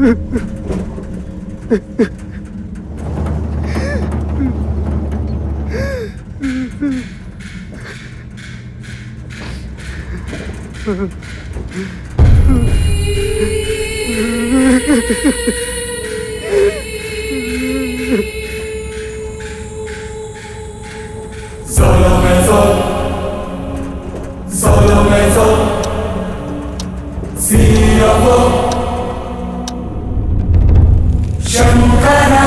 Solo mezzo, sia vo, Shankara.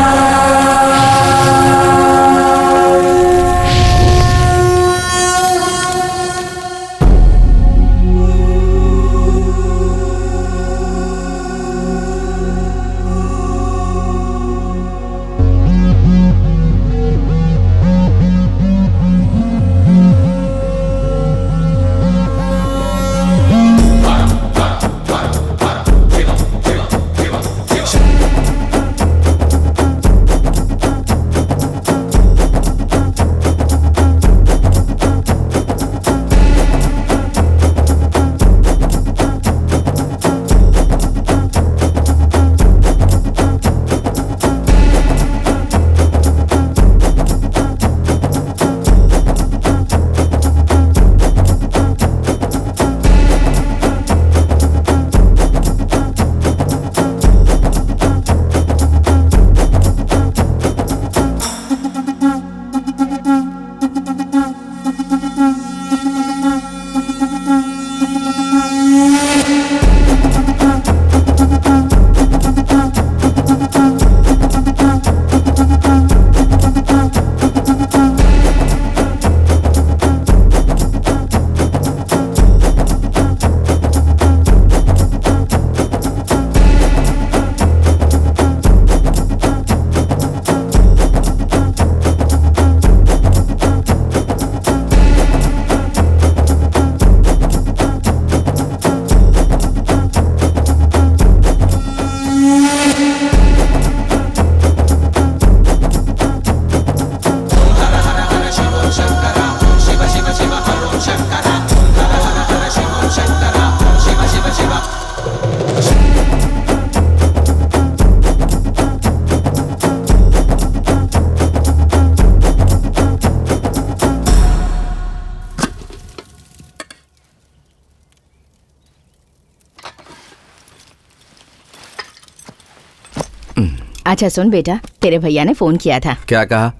अच्छा सुन बेटा, तेरे भैया ने फोन किया था। क्या कहा?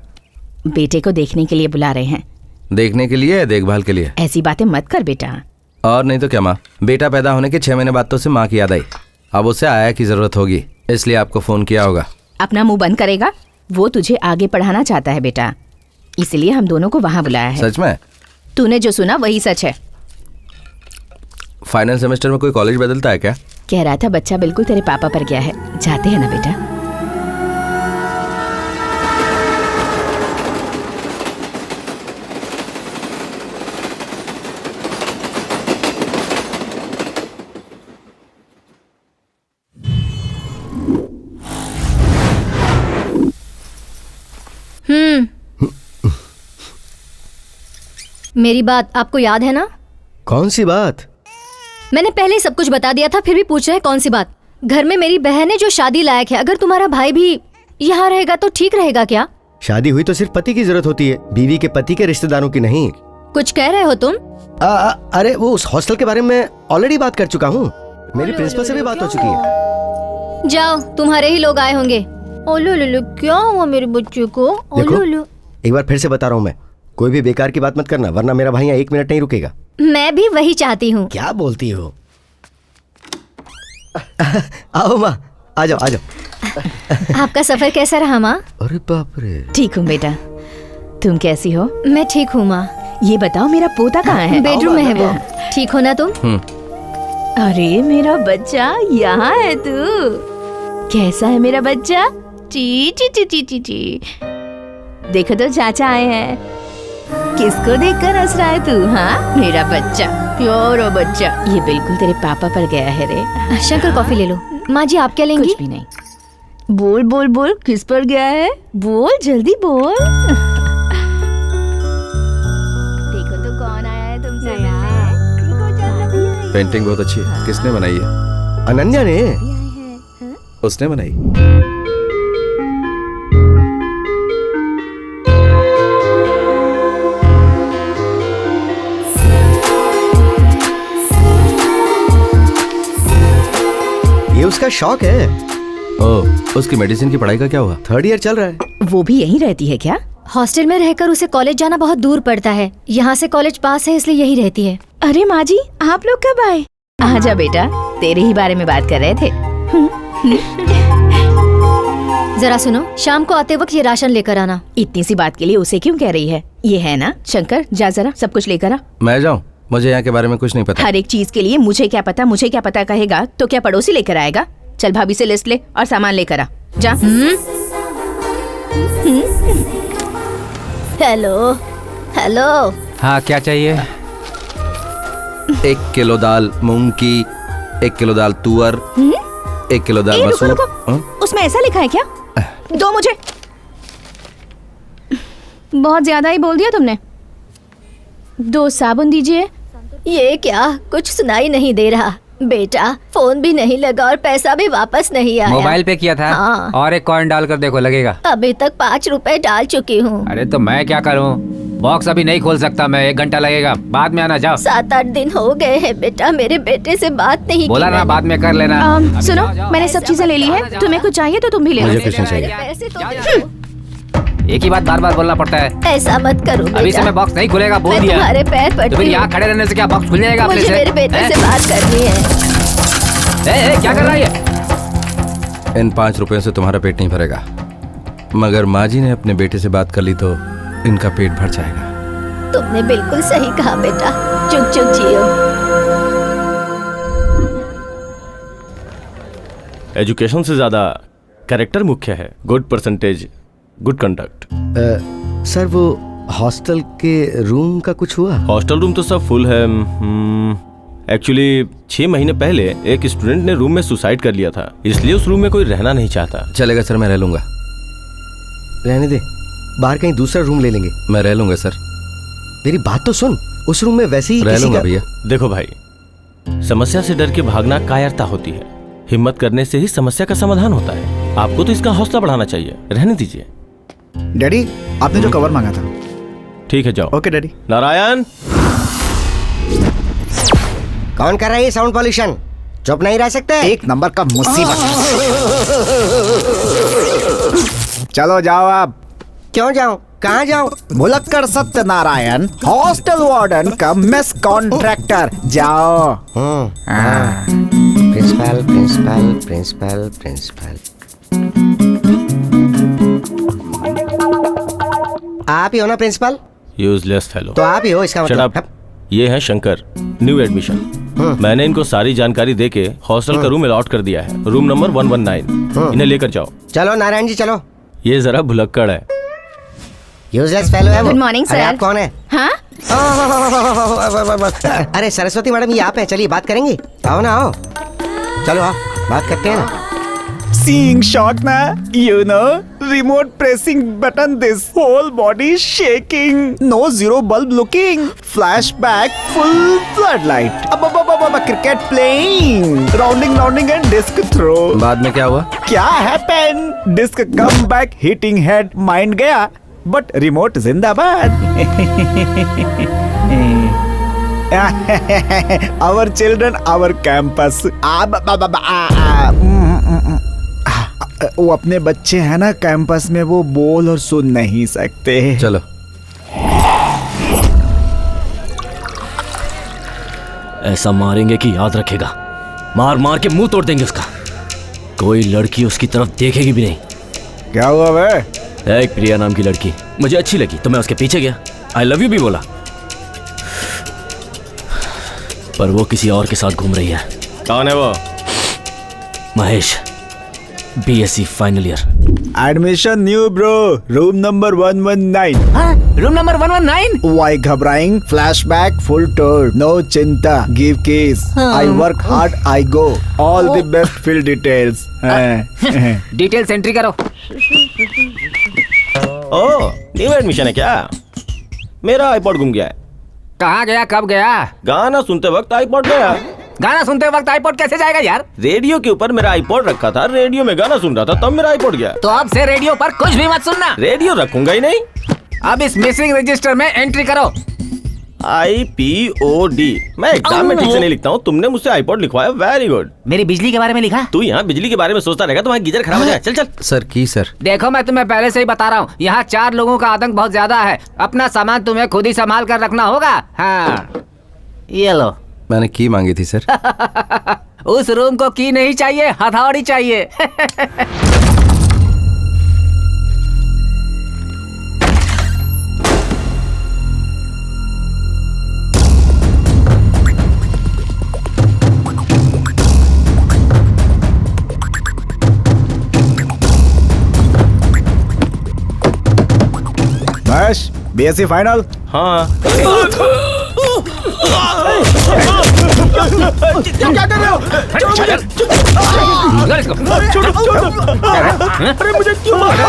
बेटे को देखने के लिए बुला रहे हैं। देखने के लिए या देखभाल के लिए? ऐसी बातें मत कर बेटा। और नहीं तो क्या माँ, बेटा पैदा होने के 6 महीने बाद तो उसे माँ की याद आई। अब उसे आया की जरूरत होगी, इसलिए आपको फोन किया होगा। अपना मुंह बंद करेगा? वो तुझे आगे पढ़ाना चाहता है बेटा, इसलिए हम दोनों को वहाँ बुलाया है। सच में? तूने जो सुना वही सच है। फाइनल सेमेस्टर में कोई कॉलेज बदलता है क्या? कह रहा था बच्चा बिल्कुल तेरे पापा पर गया है। जाते हैं ना बेटा? मेरी बात आपको याद है ना? कौन सी बात? मैंने पहले ही सब कुछ बता दिया था, फिर भी पूछ रहे हैं कौन सी बात? घर में मेरी बहन है जो शादी लायक है। अगर तुम्हारा भाई भी यहाँ रहेगा तो ठीक रहेगा क्या? शादी हुई तो सिर्फ पति की जरूरत होती है, बीवी के पति के रिश्तेदारों की नहीं। कुछ कह रहे हो तुम? अरे वो उस हॉस्टल के बारे में ऑलरेडी बात कर चुका हूँ। मेरी प्रिंसिपल से भी बात हो चुकी है। जाओ, तुम्हारे ही लोग आए होंगे। ओलो लो, क्या हुआ मेरे बच्चे को? ओलो लो। एक बार फिर से बता रहा हूँ मैं, कोई भी बेकार की बात मत करना, वरना मेरा भाई यहाँ 1 मिनट नहीं रुकेगा। मैं भी वही चाहती हूँ। क्या बोलती हो? आओ माँ, आ जाओ आ जाओ। आपका सफर कैसा रहा माँ? अरे बाप रे। ठीक हूँ बेटा, तुम कैसी हो? मैं ठीक हूँ माँ। ये बताओ मेरा पोता कहाँ है? बेडरूम में है वो। ठीक हो ना तुम? अरे मेरा बच्चा, यहाँ है तू। कैसा है मेरा बच्चा? ची ची ची ची ची ची। देखो तो चाचा आए हैं। किसको देखकर हंस रहा है तू? हाँ मेरा बच्चा, प्यारा बच्चा। ये बिल्कुल तेरे पापा पर गया है रे। शंकर कॉफी ले लो। माँ जी आप क्या लेंगी? कुछ भी नहीं। बोल बोल बोल, किस पर गया है? बोल जल्दी बोल। देखो तो कौन आया है तुमसे मिलने। पेंटिंग बहुत अच्छी है। किसने बनाई है? अनन्या ने। उसने बनाई। ये उसका शौक है। ओह, उसकी मेडिसिन की पढ़ाई का क्या हुआ? 3rd ईयर चल रहा है। वो भी यहीं रहती है क्या? हॉस्टल में रहकर उसे कॉलेज जाना बहुत दूर पड़ता है। यहाँ से कॉलेज पास है इसलिए यही रहती है। अरे माँ जी, आप लोग कब आए? आजा बेटा, तेरे ही बारे में बात कर रहे थे। जरा सुनो, शाम को आते वक्त ये राशन लेकर आना। इतनी सी बात के लिए उसे क्यों कह रही है? ये है ना शंकर, जा जरा सब कुछ लेकर आ। मैं जाऊं? मुझे यहाँ के बारे में कुछ नहीं पता। हर एक चीज के लिए मुझे क्या पता कहेगा तो क्या पड़ोसी लेकर आएगा? चल भाभी से लिस्ट ले और सामान लेकर आ, जा। Hello hello. हाँ, क्या चाहिए? 1 किलो दाल मूंग की, 1 किलो दाल तुअर, 1 किलो दाल रुको, मसूर। रुको। उसमें ऐसा लिखा है क्या? दो मुझे। बहुत ज्यादा ही बोल दिया तुमने। 2 साबुन दीजिए। ये क्या, कुछ सुनाई नहीं दे रहा बेटा। फोन भी नहीं लगा और पैसा भी वापस नहीं आया। मोबाइल पे किया था। हाँ। और एक कॉइन डाल कर देखो, लगेगा। अभी तक 5 रुपए डाल चुकी हूँ। अरे तो मैं क्या करूँ? बॉक्स अभी नहीं खोल सकता मैं, 1 घंटा लगेगा। बाद में आना, जाओ। 7-8 दिन हो गए हैं बेटा, मेरे बेटे से बात नहीं बोला की ना, मैंने। बाद में कर लेना। अभी सुनो, जाओ, जाओ। मैंने सब चीजें ले ली है। तुम्हें कुछ चाहिए तो तुम भी ले लो। मुझे कुछ नहीं चाहिए। पैसे तो दे दो। एक ही बात बार बार बोलना पड़ता है। ऐसा मत करो बेटा। अभी से मैं बॉक्स नहीं खुलेगा, बोल मैं दिया। तुम्हारे पैर तो पड़ती फिर हूँ। यहाँ खड़े रहने से क्या बॉक्स खुल जाएगा अपने मुझे से? मेरे बेटे हैं? से बात करनी है। क्या कर रहा है? इन 5 रुपयों से तुम्हारा पेट नहीं भरेगा, मगर माँ जी ने अपने बेटे से बात कर ली तो इनका पेट भर जाएगा। तुमने बिल्कुल सही कहा बेटा, चुप चुप जियो। एजुकेशन से ज्यादा कैरेक्टर मुख्य है। Good percentage, good conduct. Sir वो हॉस्टल के रूम का कुछ हुआ? हॉस्टल रूम तो सब फुल है। एक्चुअली 6 महीने पहले एक स्टूडेंट ने रूम में सुसाइड कर लिया था, इसलिए उस रूम में कोई रहना नहीं चाहता। चलेगा सर, मैं रह लूंगा। रहने दे, बाहर कहीं दूसरा रूम ले लेंगे। मैं रह लूंगा सर। मेरी बात तो सुन, उस रूम में वैसे ही रह किसी लूंगा का- भैया। देखो भाई, समस्या से डर के भागना कायरता होती है। हिम्मत करने से ही समस्या का समाधान होता है। आपको तो इसका हौसला बढ़ाना चाहिए। रहने दीजिए। डैडी, आपने जो कवर मांगा था। ठीक है, जाओ। Okay daddy. नारायण, कौन कर रहा है ये साउंड पॉल्यूशन? चुप नहीं रह सकते? एक नंबर का मुसीबत। चलो जाओ आप। क्यों जाऊं? कहाँ जाऊं? भुलक्कड़ सत्यनारायण, हॉस्टल वार्डन का मेस कॉन्ट्रैक्टर। जाओ। Principal principal principal principal. आप ही हो ना प्रिंसिपल? Useless fellow. तो आप ही हो इसका Shut मतलब। up। ये है शंकर, न्यू एडमिशन। मैंने इनको सारी जानकारी देके हॉस्टल का रूम अलॉट कर दिया है, रूम नंबर 119। इन्हें लेकर जाओ। चलो नारायण जी चलो। ये जरा भुलक्कड़ है। यूजलेस फेलो है वो। Good morning, अरे sir. आप कौन है? हाँ, अरे सरस्वती मैडम, ये आप हैं, चलिए बात करेंगे। आओ ना, आओ। चलो आओ, बात करते हैं ना। Seeing shock na, you know, remote pressing button, this whole body shaking, no zero bulb looking, flashback, full floodlight, cricket playing, rounding and disc throw. बाद में क्या हुआ? क्या happened? Disc come back, hitting head, mind गया, but remote जिंदाबाद. Our children, our campus. वो अपने बच्चे हैं ना कैंपस में, वो बोल और सुन नहीं सकते। चलो। ऐसा मारेंगे कि याद रखेगा। मार मार के मुंह तोड़ देंगे उसका। कोई लड़की उसकी तरफ देखेगी भी नहीं। क्या हुआ बे? एक प्रिया नाम की लड़की मुझे अच्छी लगी तो मैं उसके पीछे गया। आई लव यू भी बोला, पर वो किसी और के साथ घूम रही है। कौन है वो? Mahesh, BSc final year. Admission new bro, room number 119। Room number 119। Why घबराइंग? फ्लैशबैक फुल टूर, नो चिंता, give case, I work hard, I go, all the best fill details. Details entry करो। ओह, न्यू एडमिशन है क्या? मेरा iPod गुम गया है। कहाँ गया, कब गया? गाना सुनते वक्त आईपॉड गया। गाना सुनते वक्त आईपॉड कैसे जाएगा यार? रेडियो के ऊपर मेरा आईपॉड रखा था, रेडियो में गाना सुन रहा था, तब मेरा आईपॉड गया। तो अब से रेडियो पर कुछ भी मत सुनना। रेडियो रखूंगा ही नहीं। अब इस मिसिंग रजिस्टर में एंट्री करो। IPOD। मैं एग्जाम में ठीक से नहीं लिखता हूँ, तुमने मुझसे आईपॉड लिखवाया, वेरी गुड। मेरी बिजली के बारे में लिखा? तू यहाँ बिजली के बारे में सोचता रहेगा, तुम्हारा गीजर खराब हो जाए। चल चल। सर की सर। देखो मैं तुम्हें पहले से ही बता रहा हूँ, यहाँ 4 लोगों का आतंक बहुत ज्यादा है। अपना सामान तुम्हें खुद ही संभाल कर रखना होगा। हाँ ये लो। मैंने की मांगी थी सर। उस रूम को की नहीं चाहिए, हथौड़ी चाहिए। बस BSc फाइनल। हाँ। क्या कर रहे हो? अरे मुझे क्यों मार रहे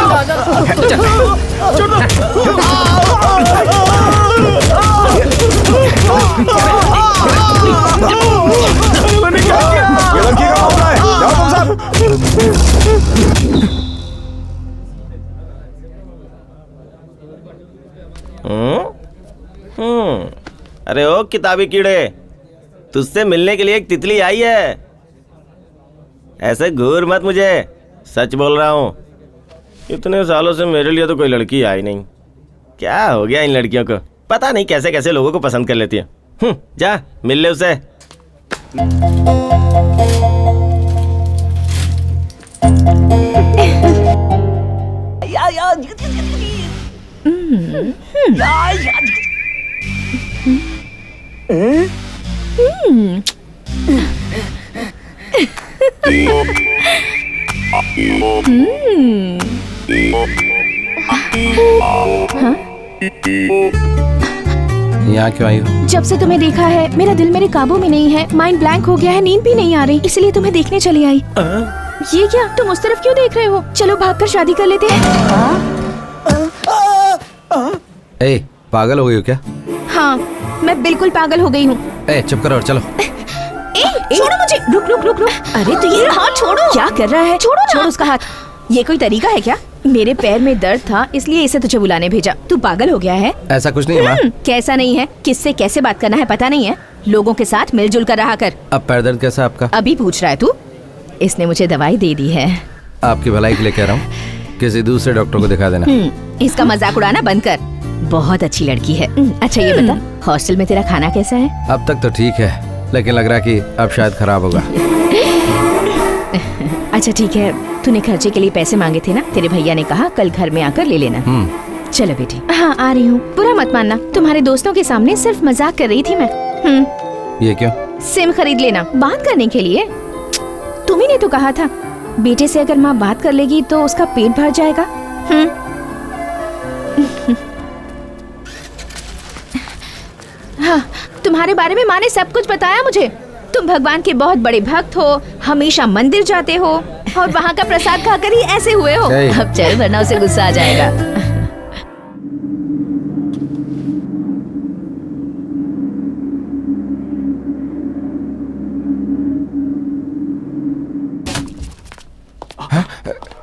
ये लड़की का मामला है, जाओ तुम सब। अरे ओ किताबी कीड़े, तुझसे मिलने के लिए एक तितली आई है। ऐसे घूर मत मुझे, सच बोल रहा हूँ। इतने सालों से मेरे लिए तो कोई लड़की आई नहीं। क्या हो गया इन लड़कियों को, पता नहीं कैसे कैसे लोगों को पसंद कर लेती है। जा मिल ले उसे। यहाँ क्यों आई हो? जब से तुम्हें देखा है मेरा दिल मेरे काबू में नहीं है, माइंड ब्लैंक हो गया है, नींद भी नहीं आ रही, इसलिए तुम्हें देखने चली आई। ये क्या, तुम उस तरफ क्यों देख रहे हो? चलो भागकर शादी कर लेते हैं। ए, पागल हो गई हो क्या? हाँ मैं बिल्कुल पागल हो गई हूँ। ए, चुप करो और चलो। छोड़ो मुझे। रुक रुक रुक रुक। अरे तो ये हाथ छोड़ो। क्या कर रहा है? छोड़ो ना। छोड़ो उसका हाथ। ये कोई तरीका है क्या? मेरे पैर में दर्द था इसलिए इसे तुझे बुलाने भेजा। तू पागल हो गया है? ऐसा कुछ नहीं है माँ। कैसा नहीं है? किससे कैसे बात करना है पता नहीं है? लोगों के साथ मिलजुल कर रहा कर। अब पैर दर्द कैसा आपका? अभी पूछ रहा है तू? इसने मुझे दवाई दे दी है। आपकी भलाई के लिए कह रहा हूँ, किसी दूसरे डॉक्टर को दिखा देना। इसका मजाक उड़ाना बंद कर। बहुत अच्छी लड़की है। अच्छा ये बता, हॉस्टल में तेरा खाना कैसा है? अब तक तो ठीक है, लेकिन लग रहा कि अब शायद खराब होगा। अच्छा ठीक है, तूने खर्चे के लिए पैसे मांगे थे ना, तेरे भैया ने कहा कल घर में आकर ले लेना। चलो बेटी। हाँ आ रही हूँ, बुरा मत मानना, तुम्हारे दोस्तों के सामने सिर्फ मजाक कर रही थी मैं। ये क्यों? सिम खरीद लेना बात करने के लिए। तुम्ही ने तो कहा था बेटे से अगर माँ बात कर लेगी तो उसका पेट भर जाएगा। हाँ, तुम्हारे बारे में माँ ने सब कुछ बताया मुझे। तुम भगवान के बहुत बड़े भक्त हो, हमेशा मंदिर जाते हो और वहाँ का प्रसाद खाकर ही ऐसे हुए हो। अब चल वरना उसे गुस्सा आ जाएगा।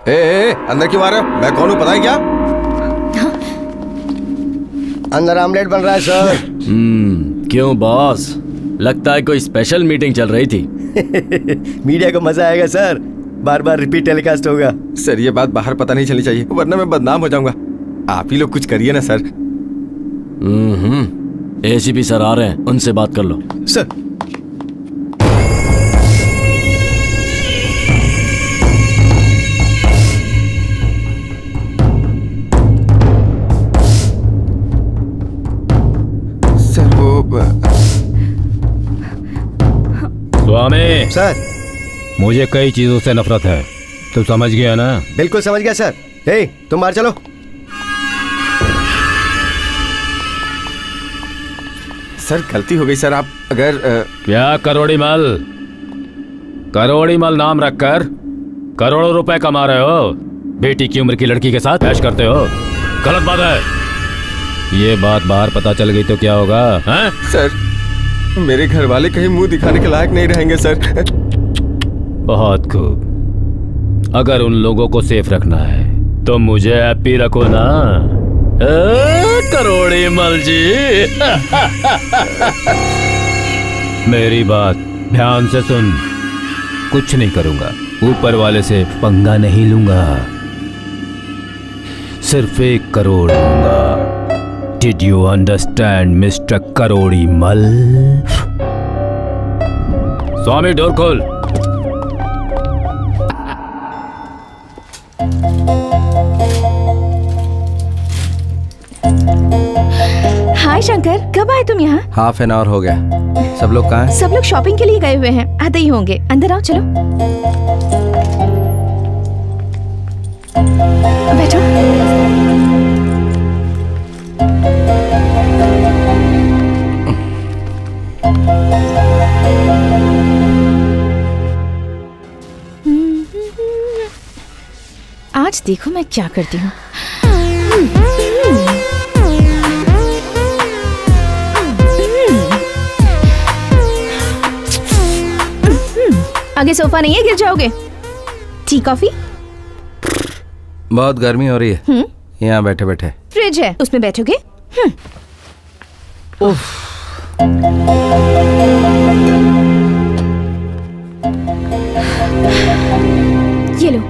ए, अंदर क्यों आ रहे हो? मैं कौन हूँ पता है क्या? अंदर आमलेट बन रहा है सर। क्यों बॉस, लगता है कोई स्पेशल मीटिंग चल रही थी। मीडिया को मजा आएगा सर, बार बार रिपीट टेलीकास्ट होगा। सर ये बात बाहर पता नहीं चलनी चाहिए, वरना मैं बदनाम हो जाऊंगा। आप ही लोग कुछ करिए ना सर। एसीपी सर आ रहे हैं, उनसे बात कर लो। सर स्वामी सर, मुझे कई चीजों से नफरत है, तुम समझ गया ना? बिल्कुल समझ गया सर। ए, तुम बाहर चलो। सर गलती हो गई सर, आप अगर क्या करोड़ी मल नाम रखकर करोड़ों रुपए कमा रहे हो, बेटी की उम्र की लड़की के साथ ऐश करते हो, गलत बात है। ये बात बाहर पता चल गई तो क्या होगा? हैं? सर मेरे घर वाले कहीं मुंह दिखाने के लायक नहीं रहेंगे सर। बहुत खूब। अगर उन लोगों को सेफ रखना है तो मुझे हैप्पी रखो ना। करोड़ी मल जी। मेरी बात ध्यान से सुन। कुछ नहीं करूंगा, ऊपर वाले से पंगा नहीं लूंगा, सिर्फ 1 करोड़ लूंगा। Did you understand, Mr. करोड़ी मल? स्वामी डोर खोल। हाय शंकर, कब आए तुम यहाँ? हाफ एन आवर हो गया। सब लोग कहाँ हैं? सब लोग शॉपिंग के लिए गए हुए हैं, आते ही होंगे। अंदर आओ, चलो बैठो। आज देखो मैं क्या करती हूँ। आगे सोफा नहीं है, गिर जाओगे। Tea coffee? बहुत गर्मी हो रही है, यहाँ बैठे बैठे। फ्रिज है, उसमें बैठोगे? ये लो।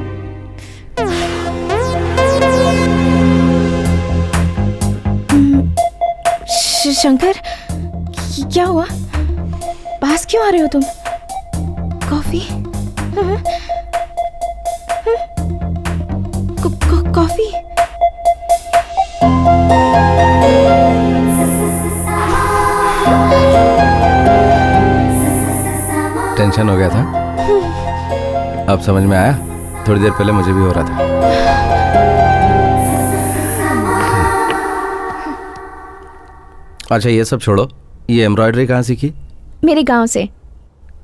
शंकर, क्या हुआ? पास क्यों आ रहे हो तुम? कॉफी? कॉफी? टेंशन हो गया था? अब समझ में आया? थोड़ी देर पहले मुझे भी हो रहा था। अच्छा ये सब छोड़ो, ये एम्ब्रॉयडरी कहाँ सीखी? मेरे गांव से।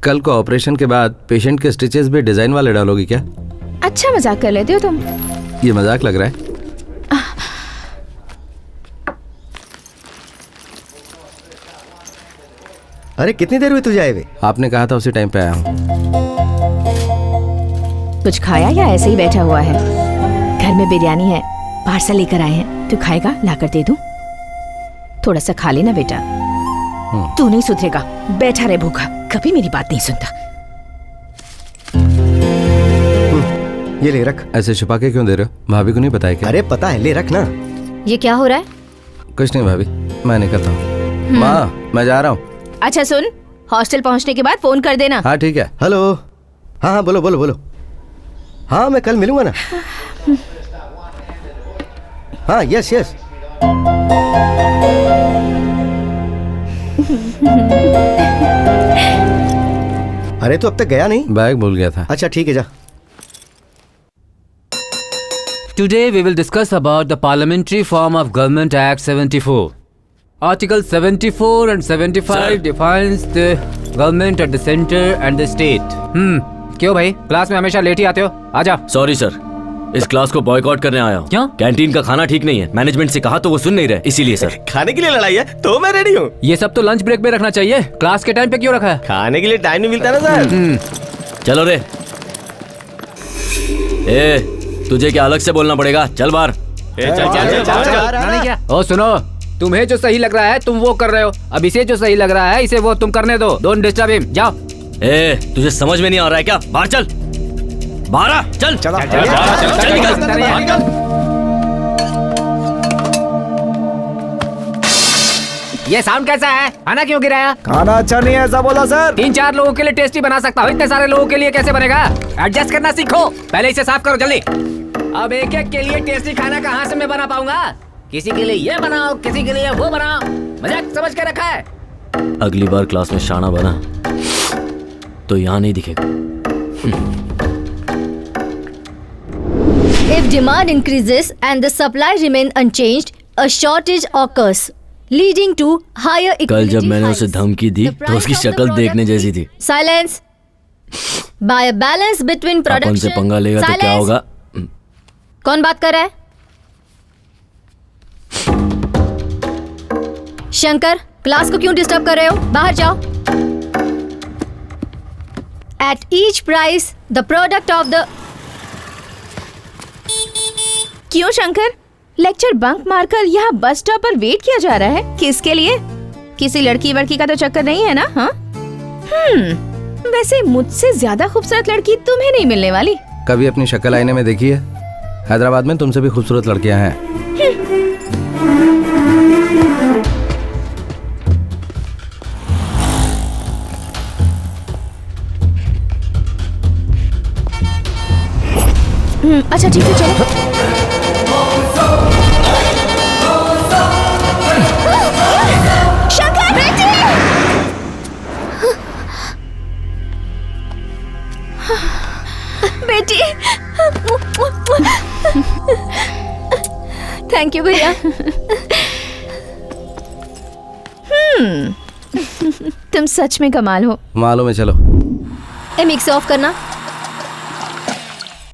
कल को ऑपरेशन के बाद पेशेंट के स्टिचेस भी डिजाइन वाले डालोगी क्या? अच्छा मजाक कर लेते हो तुम। ये मजाक लग रहा है। अरे कितनी देर हुई तुझे आए हुए? आपने कहा था उसी टाइम पे आया हूँ। कुछ खाया या ऐसे ही बैठा हुआ है? घर में बिरयानी है, पार्सल लेकर आए हैं। तू खाएगा? लाकर दे दूं? थोड़ा सा खा लेना बेटा। तू नहीं सुधरेगा, बैठा रहे भूखा, कभी मेरी बात नहीं सुनता। ये ले रख। ऐसे छुपा के क्यों दे रहे हो? भाभी को नहीं बताया क्या? अरे पता है, ले रख ना। ये क्या हो रहा है? कुछ नहीं भाभी, मैं निकलता हूँ। माँ मैं जा रहा हूँ। अच्छा सुन, हॉस्टल पहुंचने के बाद फोन कर देना। हाँ ठीक है। हेलो। हाँ हाँ बोलो बोलो बोलो। हाँ मैं कल मिलूंगा ना। हाँ यस यस। अरे तो अब तक गया नहीं? बैग भूल गया था। अच्छा ठीक है, जा। Today we will discuss about the Parliamentary Form of Government Act 74. Article 74 and 75 defines the government at the center and the state. क्यों भाई, क्लास में हमेशा लेट ही आते हो? आजा। सॉरी सर, इस क्लास को बॉयकॉट करने आया हूँ। क्यों? कैंटीन का खाना ठीक नहीं है, मैनेजमेंट से कहा तो वो सुन नहीं रहे, इसीलिए सर। खाने के लिए लड़ाई है तो मैं रेडी हूँ। ये सब तो लंच ब्रेक में रखना चाहिए, क्लास के टाइम पे क्यों रखा है? खाने के लिए टाइम नहीं मिलता ना सर। चलो रे। ए, तुझे क्या अलग से बोलना पड़ेगा? चल बाहर। ओ सुनो, तुम्हें जो सही लग रहा है तुम वो कर रहे हो, अब इसे जो सही लग रहा है इसे वो तुम करने दो। डोंट डिस्टर्ब हिम, जाओ। ए, तुझे समझ में नहीं आ रहा है क्या? बाहर चल, बाहर आ, चल चल निकल। ये साउंड कैसा है? खाना क्यों गिराया? खाना अच्छा नहीं है ऐसा बोला सर। 3-4 लोगों के लिए टेस्टी बना सकता हूँ, इतने सारे लोगों के लिए कैसे बनेगा? एडजस्ट करना सीखो, पहले इसे साफ करो जल्दी। अब एक एक के लिए टेस्टी खाना कहाँ से मैं बना पाऊंगा? किसी के लिए ये बनाओ, किसी के लिए वो बनाओ, मजाक समझ के रखा है। अगली बार क्लास में शाना बना तो यहाँ नहीं दिखेगा। If demand increases and the supply remain unchanged, a shortage occurs, leading to higher equality कल जब मैंने उसे hikes. धमकी दी The तो price उसकी of the शक्ल product देखने जैसी is- थी। Silence. By a balance between upon production. से पंगा लेगा तो क्या Silence. होगा? कौन बात कर रहा है? शंकर, क्लास को क्यों डिस्टर्ब कर रहे हो? बाहर जाओ। At each price, the product of the क्यों शंकर, लेक्चर बंक मारकर यहाँ बस स्टॉप पर वेट किया जा रहा है? किसके लिए? किसी लड़की वड़की का तो चक्कर नहीं है ना? हाँ? वैसे मुझसे ज्यादा खूबसूरत लड़की तुम्हें नहीं मिलने वाली। कभी अपनी शक्ल आईने में देखी है? हैदराबाद में तुमसे भी खूबसूरत लड़कियां हैं। अच्छा ठीक है, चलो। शंकर बेटी! बेटी, थैंक यू भैया। तुम सच में कमाल हो। मालूम है, चलो। ए मिक्स ऑफ करना।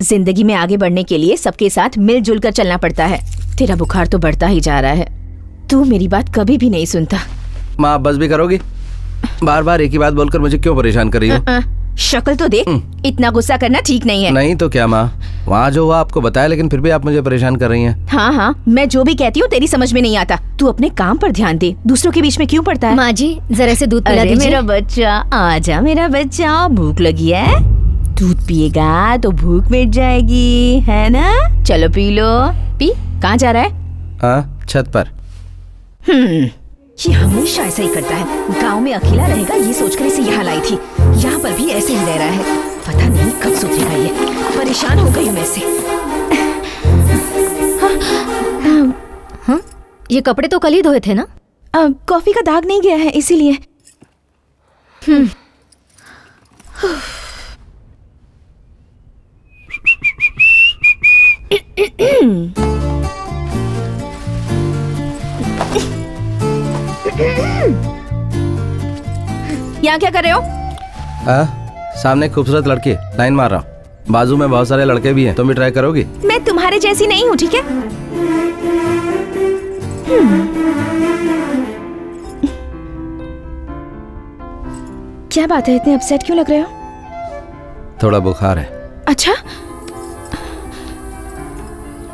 जिंदगी में आगे बढ़ने के लिए सबके साथ मिलजुल कर चलना पड़ता है। तेरा बुखार तो बढ़ता ही जा रहा है। तू मेरी बात कभी भी नहीं सुनता। माँ, आप बस भी करोगी? बार बार एक ही बात बोलकर मुझे क्यों परेशान कर रही हो? शक्ल तो देख, इतना गुस्सा करना ठीक नहीं है। नहीं तो क्या माँ, वहाँ जो हुआ आपको बताया, लेकिन फिर भी आप मुझे परेशान कर रही हैं। हाँ हाँ, मैं जो भी कहती हूँ तेरी समझ में नहीं आता। तू अपने काम पर ध्यान दे, दूसरों के बीच में क्यों पड़ता है? माँ जी, जरा से दूध पिला अरे दीजिए। मेरा बच्चा, आजा मेरा बच्चा, भूख लगी है? दूध पिएगा तो भूख मिट जाएगी, है ना? चलो पी लो। पी। कहाँ जा रहा है? हाँ, छत पर। ये हमेशा ऐसा ही करता है। गांव में अकेला रहेगा ये सोचकर इसे यहाँ लाई थी, यहाँ पर भी ऐसे ही रह रहा है। पता नहीं कब सुधरेगा ये। परेशान हो गई हूँ मैं इससे। हाँ? ये कपड़े तो कल ही धोए थे ना? कॉफी का दाग नहीं गया है इसीलिए। यहाँ क्या कर रहे हो? सामने एक खूबसूरत लड़की है, लाइन मार रहा हूँ। बाजू में बहुत सारे लड़के भी हैं, तुम भी ट्राई करोगी? मैं तुम्हारे जैसी नहीं हूँ, ठीक है? क्या बात है, इतने अपसेट क्यों लग रहे हो? थोड़ा बुखार है। अच्छा,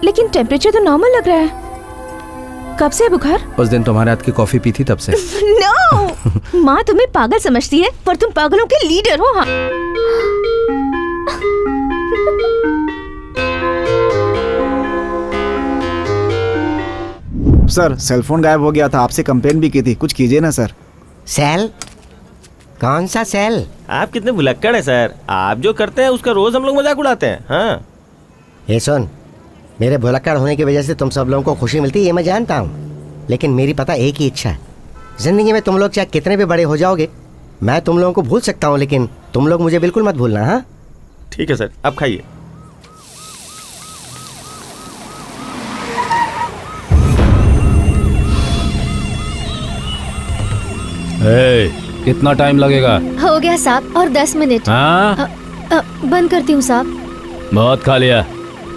लेकिन टेम्परेचर तो नॉर्मल लग रहा है। कब से है बुखार? उस दिन तुम्हारे हाथ की कॉफी पी थी तब से। नो, माँ तुम्हें पागल समझती है, पर तुम पागलों के लीडर हो। हाँ। सर, सेलफोन गायब हो गया था, आपसे कंप्लेन भी की थी, कुछ कीजिए ना सर। सेल? कौन सा सेल? आप कितने भुलक्कड़ हैं सर। आप जो करते हैं उसका रोज हम लोग मजाक उड़ाते हैं। हाँ, ये सुन, मेरे भुलक्कड़ होने की वजह से तुम सब लोगों को खुशी मिलती है, ये मैं जानता हूँ, लेकिन मेरी पता एक ही इच्छा है। जिंदगी में तुम लोग चाहे कितने भी बड़े हो जाओगे, मैं तुम लोगों को भूल सकता हूँ, लेकिन तुम लोग मुझे बिल्कुल मत भूलना। हाँ, ठीक है सर, आप खाइए। कितना टाइम लगेगा? हो गया साहब, और 10 मिनट। हाँ? बंद करती हूँ साहब। बहुत खा लिया,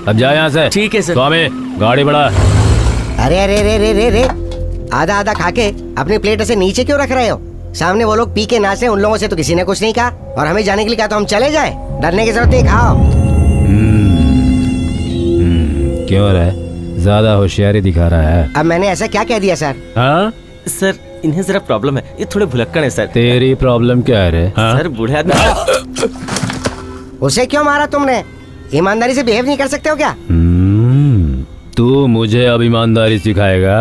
अब जा यहाँ से। ठीक है सर। स्वामी, गाड़ी बढ़ा। अरे अरे रे रे रे रे, आधा आधा खा के अपनी प्लेट ऐसे नीचे क्यों रख रहे हो? सामने वो लोग पी के नाचे, उन लोगों से तो किसी ने कुछ नहीं कहा, और हमें जाने के लिए कहा तो हम चले जाए। डरने की जरूरत नहीं, खाओ। क्यों रहा? ज्यादा होशियारी दिखा रहा है। अब मैंने ऐसा क्या कह दिया सर? हाँ? सर, इन्हें जरा प्रॉब्लम है, ये थोड़े भुलक्कड़ हैं सर। तेरी प्रॉब्लम क्या है रे? हाँ? सर, बूढ़े आदमी। उसे क्यों मारा तुमने? ईमानदारी से बिहेव नहीं कर सकते हो क्या? तू मुझे अब ईमानदारी सिखाएगा?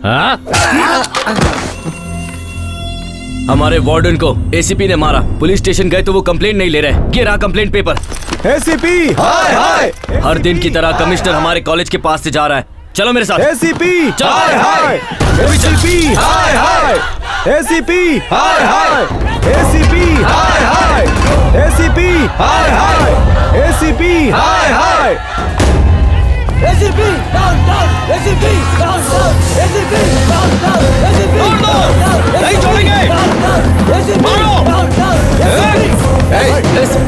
हाँ? हमारे वार्डन को एसीपी ने मारा। पुलिस स्टेशन गए तो वो कंप्लेंट नहीं ले रहे। ये रहा कंप्लेंट पेपर। एसीपी, हाय हाय। हर दिन की तरह कमिश्नर हमारे कॉलेज के पास से जा रहा है। चलो मेरे साथ। एसीपी, चलो। High high. ACP, high high. ACP, high high. ACP, high high. ACP, high high. ACP, high high. ACP, down down. ACP, down down. ACP, down down. ACP, नहीं छोड़ेंगे। मारो।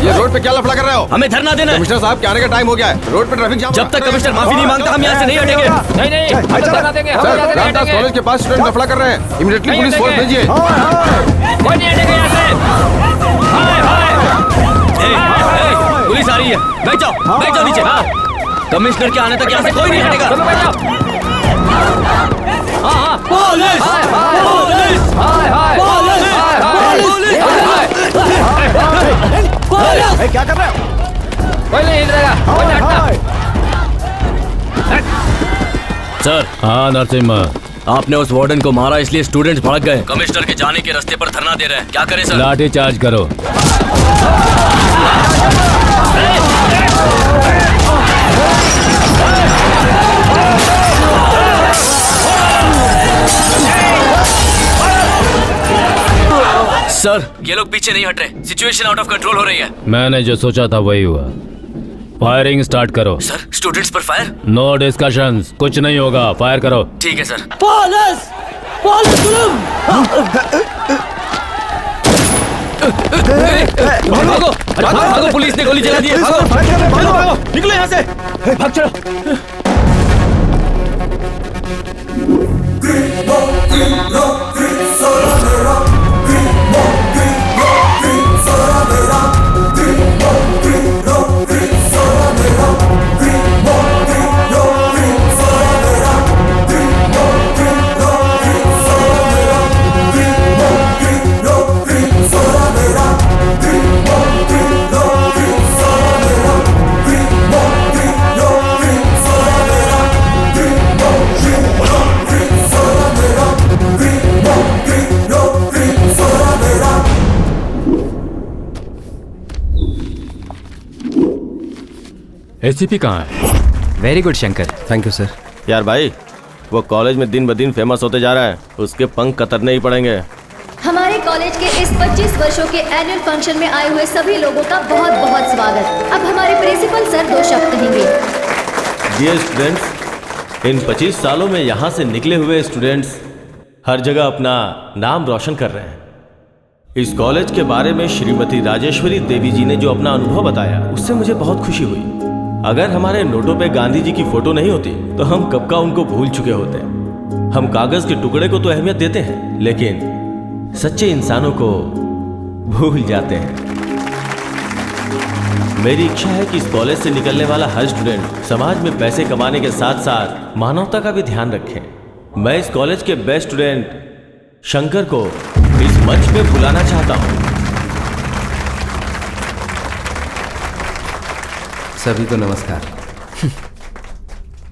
ये रोड पे क्या लफड़ा कर रहे हो? हमें धरना देना है। कमिश्नर साहब के आने का टाइम हो गया है, रोड पे ट्रैफिक जाम। जब तक कमिश्नर माफी नहीं मांगता हम यहाँ से नहीं हटेंगे। नहीं, हम धरना देंगे, हम धरना देंगे। रामदास कॉलेज के पास स्टूडेंट लफड़ा कर रहे हैं, इमीडिएटली पुलिस फोर्स भेजिए। कोई नहीं हटेगा यहाँ से। हाय हाय। है, बैठ जाओ नीचे। कमिश्नर के आने तक यहाँ से कोई नहीं हटेगा। क्या कर रहे हो? सर, हाँ नरसिम्हा, आपने उस वार्डन को मारा इसलिए स्टूडेंट्स भड़क गए। कमिश्नर के जाने के रास्ते पर धरना दे रहे हैं। क्या करें सर? लाठी चार्ज करो। सर, ये लोग पीछे नहीं हट रहे। सिचुएशन आउट ऑफ कंट्रोल हो रही है। मैंने जो सोचा था वही हुआ। फायरिंग स्टार्ट करो। सर, स्टूडेंट्स पर फायर? नो डिस्कशंस, कुछ नहीं होगा, फायर करो। ठीक है सर। भागो, भागो, पुलिस ने गोली चला दी है। भागो, निकलो यहाँ से। भाग चलो। एसीपी कहाँ है? Very good Shankar. Thank you sir. यार भाई, वो कॉलेज में दिन ब दिन फेमस होते जा रहा है, उसके पंख कतरने ही पड़ेंगे। हमारे कॉलेज के इस 25 वर्षों के एनुअल फंक्शन में आए हुए सभी लोगों का बहुत बहुत स्वागत। अब हमारे प्रिंसिपल सर 2 शब्द कहेंगे। डियर स्टूडेंट्स, इन 25 सालों में यहाँ से निकले हुए स्टूडेंट्स हर जगह अपना नाम रोशन कर रहे हैं। इस कॉलेज के बारे में श्रीमती राजेश्वरी देवी जी ने जो अपना अनुभव बताया, उससे मुझे बहुत खुशी हुई। अगर हमारे नोटों पे गांधी जी की फोटो नहीं होती तो हम कब का उनको भूल चुके होते। हम कागज के टुकड़े को तो अहमियत देते हैं, लेकिन सच्चे इंसानों को भूल जाते हैं। मेरी इच्छा है कि इस कॉलेज से निकलने वाला हर स्टूडेंट समाज में पैसे कमाने के साथ साथ मानवता का भी ध्यान रखे। मैं इस कॉलेज के बेस्ट स्टूडेंट शंकर को इस मंच पे बुलाना चाहता हूँ। सभी को नमस्कार।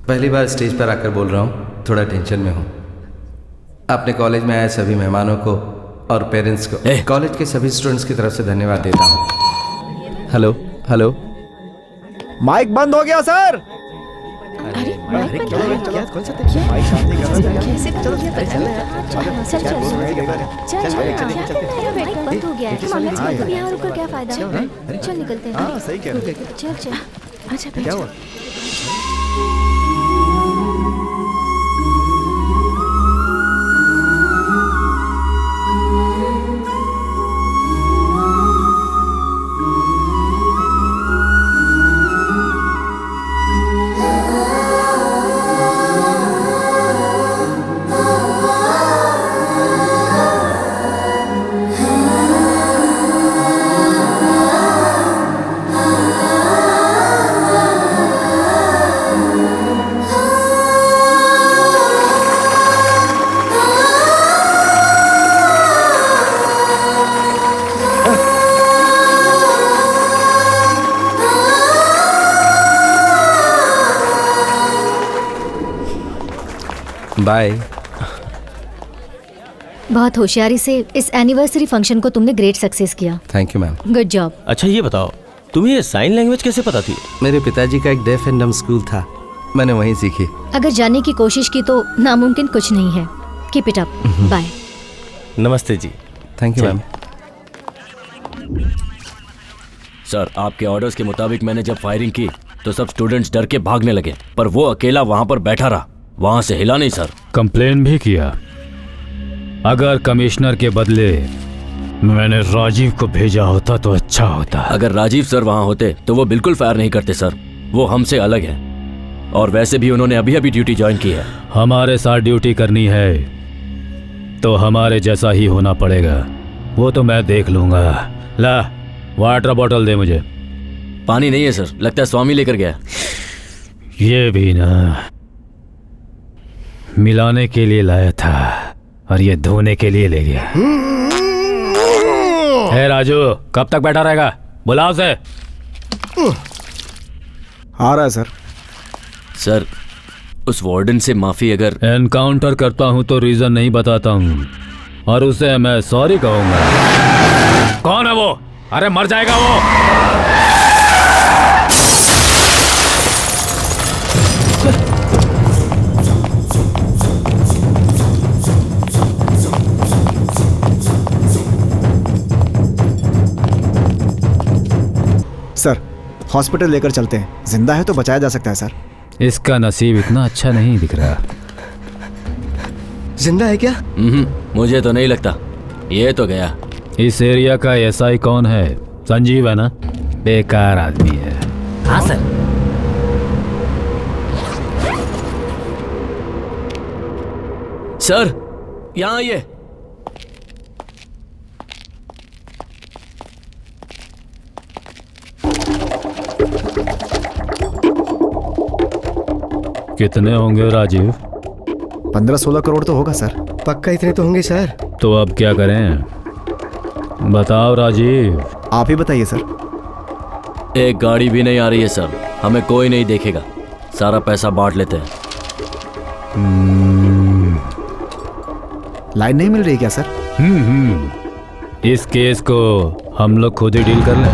पहली बार स्टेज पर आकर बोल रहा हूँ, थोड़ा टेंशन में हूँ। अपने कॉलेज में आए सभी मेहमानों को और पेरेंट्स को कॉलेज के सभी स्टूडेंट्स की तरफ से धन्यवाद देता हूँ। हेलो हेलो, माइक बंद हो गया सर। बंद हो गया है। यहाँ रुककर क्या फायदा? चल निकलते हैं। सही कह रहे हो। चल अच्छा क्या हुआ? बाय। बहुत होशियारी से इस एनिवर्सरी फंक्शन को तुमने ग्रेट सक्सेस किया। Thank you ma'am. Good job. अच्छा ये बताओ, तुम्हें ये साइन लैंग्वेज कैसे पता थी? मेरे पिताजी का एक डेफ एंड डम स्कूल था, मैंने वहीं सीखी। अगर जानने की कोशिश की तो नामुमकिन कुछ नहीं है। Keep it up. बाय। नमस्ते जी। Thank you ma'am. सर, आपके ऑर्डर्स के मुताबिक मैंने जब फायरिंग की तो सब स्टूडेंट्स डर के भागने लगे, पर वो अकेला वहां पर बैठा रहा, वहां से हिला नहीं सर। कंप्लेन भी किया। अगर कमिश्नर के बदले मैंने राजीव को भेजा होता तो अच्छा होता। अगर राजीव सर वहां होते तो वो बिल्कुल फायर नहीं करते सर, वो हमसे अलग है। और वैसे भी उन्होंने अभी अभी ड्यूटी ज्वाइन की है। हमारे साथ ड्यूटी करनी है तो हमारे जैसा ही होना पड़ेगा, वो तो मैं देख लूंगा। ला वाटर बॉटल दे मुझे। पानी नहीं है सर, लगता है स्वामी लेकर गया। ये भी ना मिलाने के लिए लाया था और ये धोने के लिए ले गया। हे राजू, कब तक बैठा रहेगा? बुलाओ उसे। आ रहा है सर। सर, उस वार्डन से माफी अगर एनकाउंटर करता हूं तो रीजन नहीं बताता हूं और उसे मैं सॉरी कहूंगा। कौन है वो? अरे मर जाएगा वो। सर, हॉस्पिटल लेकर चलते हैं, जिंदा है तो बचाया जा सकता है सर। इसका नसीब इतना अच्छा नहीं दिख रहा। जिंदा है क्या? मुझे तो नहीं लगता, ये तो गया। इस एरिया का एसआई कौन है? संजीव है ना? बेकार आदमी है। हाँ सर। सर, यहाँ आइए। कितने होंगे राजीव? 15-16 करोड़ तो होगा सर। पक्का इतने तो होंगे सर। तो अब क्या करें? बताओ राजीव। आप ही बताइए सर। एक गाड़ी भी नहीं आ रही है सर, हमें कोई नहीं देखेगा, सारा पैसा बांट लेते हैं। लाइन नहीं मिल रही क्या सर? इस केस को हम लोग खुद ही डील कर लें।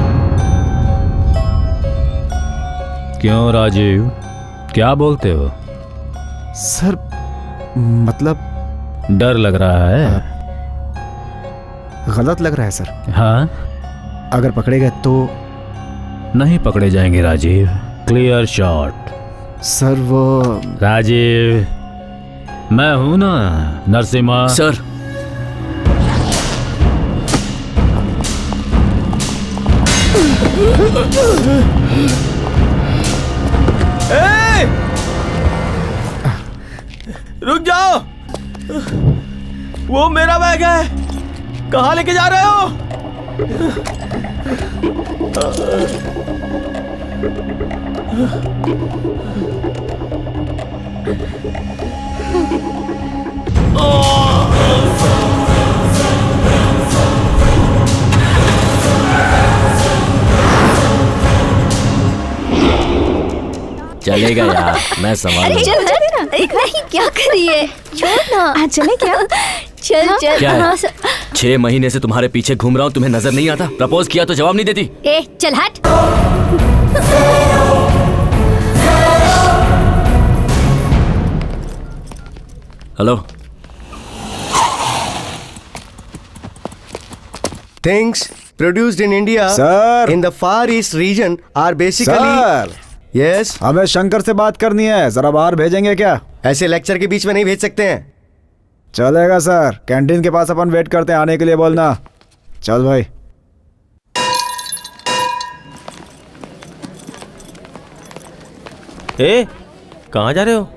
क्यों राजीव, क्या बोलते हो? सर मतलब डर लग रहा है? गलत लग रहा है सर। हाँ, अगर पकड़े गए तो? नहीं पकड़े जाएंगे राजीव। Clear shot. सर वो राजीव, मैं हूं ना नरसिम्हा। सर, रुक जाओ, वो मेरा बैग है, कहाँ लेके जा रहे हो? चलेगा यार, मैं संभाल लूंगा। चल नहीं, क्या कर रही है? छोड़ ना। आज चले क्या? चल चल। क्या है? हाँ, 6 महीने से तुम्हारे पीछे घूम रहा हूँ, तुम्हें नजर नहीं आता? प्रपोज किया तो जवाब नहीं देती। ए चल हट। Hello. Things produced in India Sir. in the Far East region are basically sir, yes. हमें शंकर से बात करनी है, जरा बाहर भेजेंगे क्या? ऐसे लेक्चर के बीच में नहीं भेज सकते हैं। चलेगा सर, कैंटीन के पास अपन वेट करते हैं, आने के लिए बोलना। चल भाई। ए, कहाँ जा रहे हो?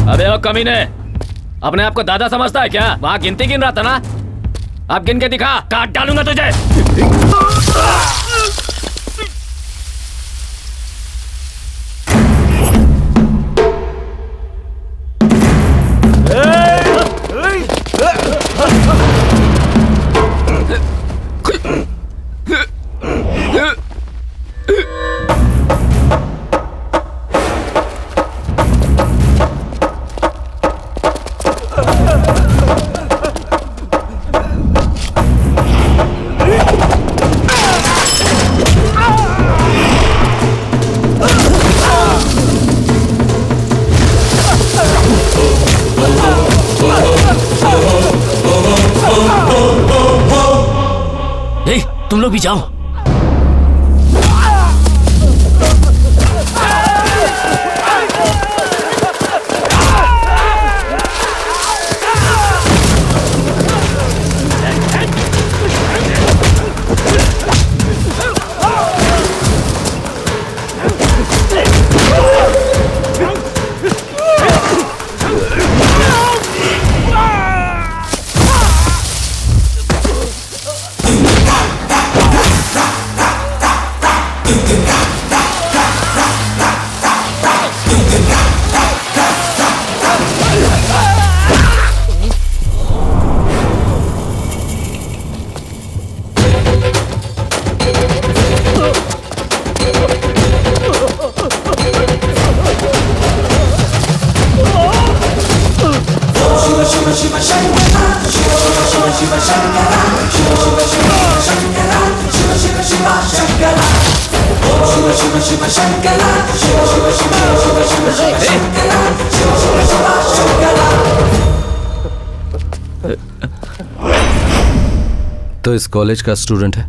अबे ओ कमीने, अपने आप को दादा समझता है क्या? वहां गिनती गिन रहा था ना? अब गिन के दिखा, काट डालूंगा तुझे। लोग भी जाओ। तो इस कॉलेज का स्टूडेंट है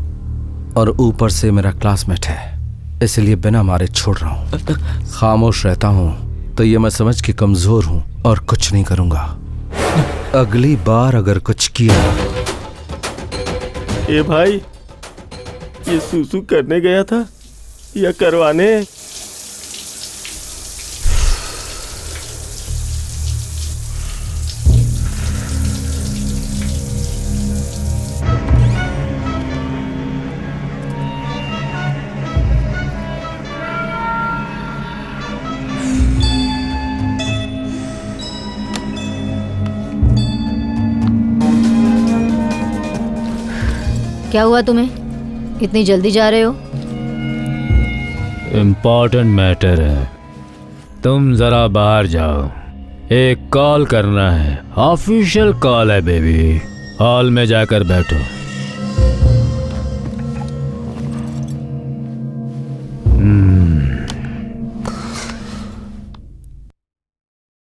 और ऊपर से मेरा क्लासमेट है, इसलिए बिना मारे छोड़ रहा हूँ। खामोश रहता हूँ तो ये मैं समझ के कमजोर हूँ और कुछ नहीं करूँगा। अगली बार अगर कुछ किया। ए भाई, ये सूसू करने गया था या करवाने? क्या हुआ तुम्हें? इतनी जल्दी जा रहे हो? इम्पोर्टेंट मैटर है, तुम जरा बाहर जाओ, एक कॉल करना है, ऑफिशियल कॉल है बेबी। हॉल में जाकर बैठो।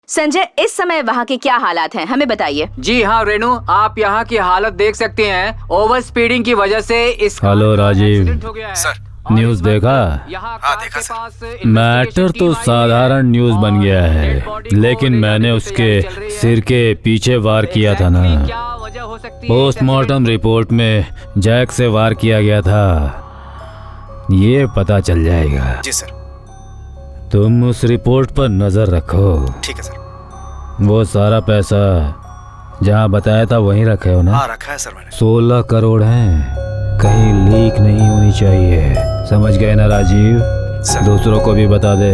संजय, इस समय वहाँ के क्या हालात हैं, हमें बताइए। जी हाँ रेनू, आप यहाँ की हालत देख सकते हैं। ओवर स्पीडिंग की वजह से इस हेलो राजीव, सर न्यूज़ देखा? हाँ देखा सर। मैटर तो साधारण न्यूज़ बन गया है, लेकिन मैंने उसके सिर के पीछे वार किया था ना। पोस्टमार्टम रिपोर्ट में जैक से वार किया गया था, ये पता चल जाएगा। जी सर। तुम उस रिपोर्ट पर नजर रखो। ठीक है सर। वो सारा पैसा जहाँ बताया था वहीं रखे हो ना? हाँ रखा है सर मैंने। 16 करोड़ हैं, कहीं लीक नहीं होनी चाहिए, समझ गए ना राजीव? सर। दूसरों को भी बता दे।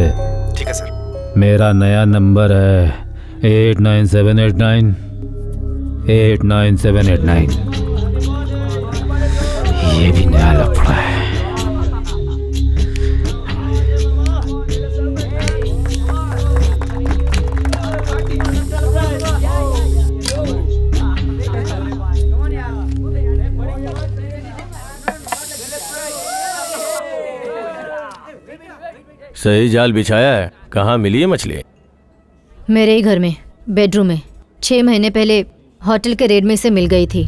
ठीक है सर। मेरा नया नंबर है 89789 89789। ये भी नया लफड़ा है। सही जाल बिछाया है। कहाँ मिली है मछली? मेरे ही घर में, बेडरूम में। 6 महीने पहले होटल के रेड में से मिल गई थी।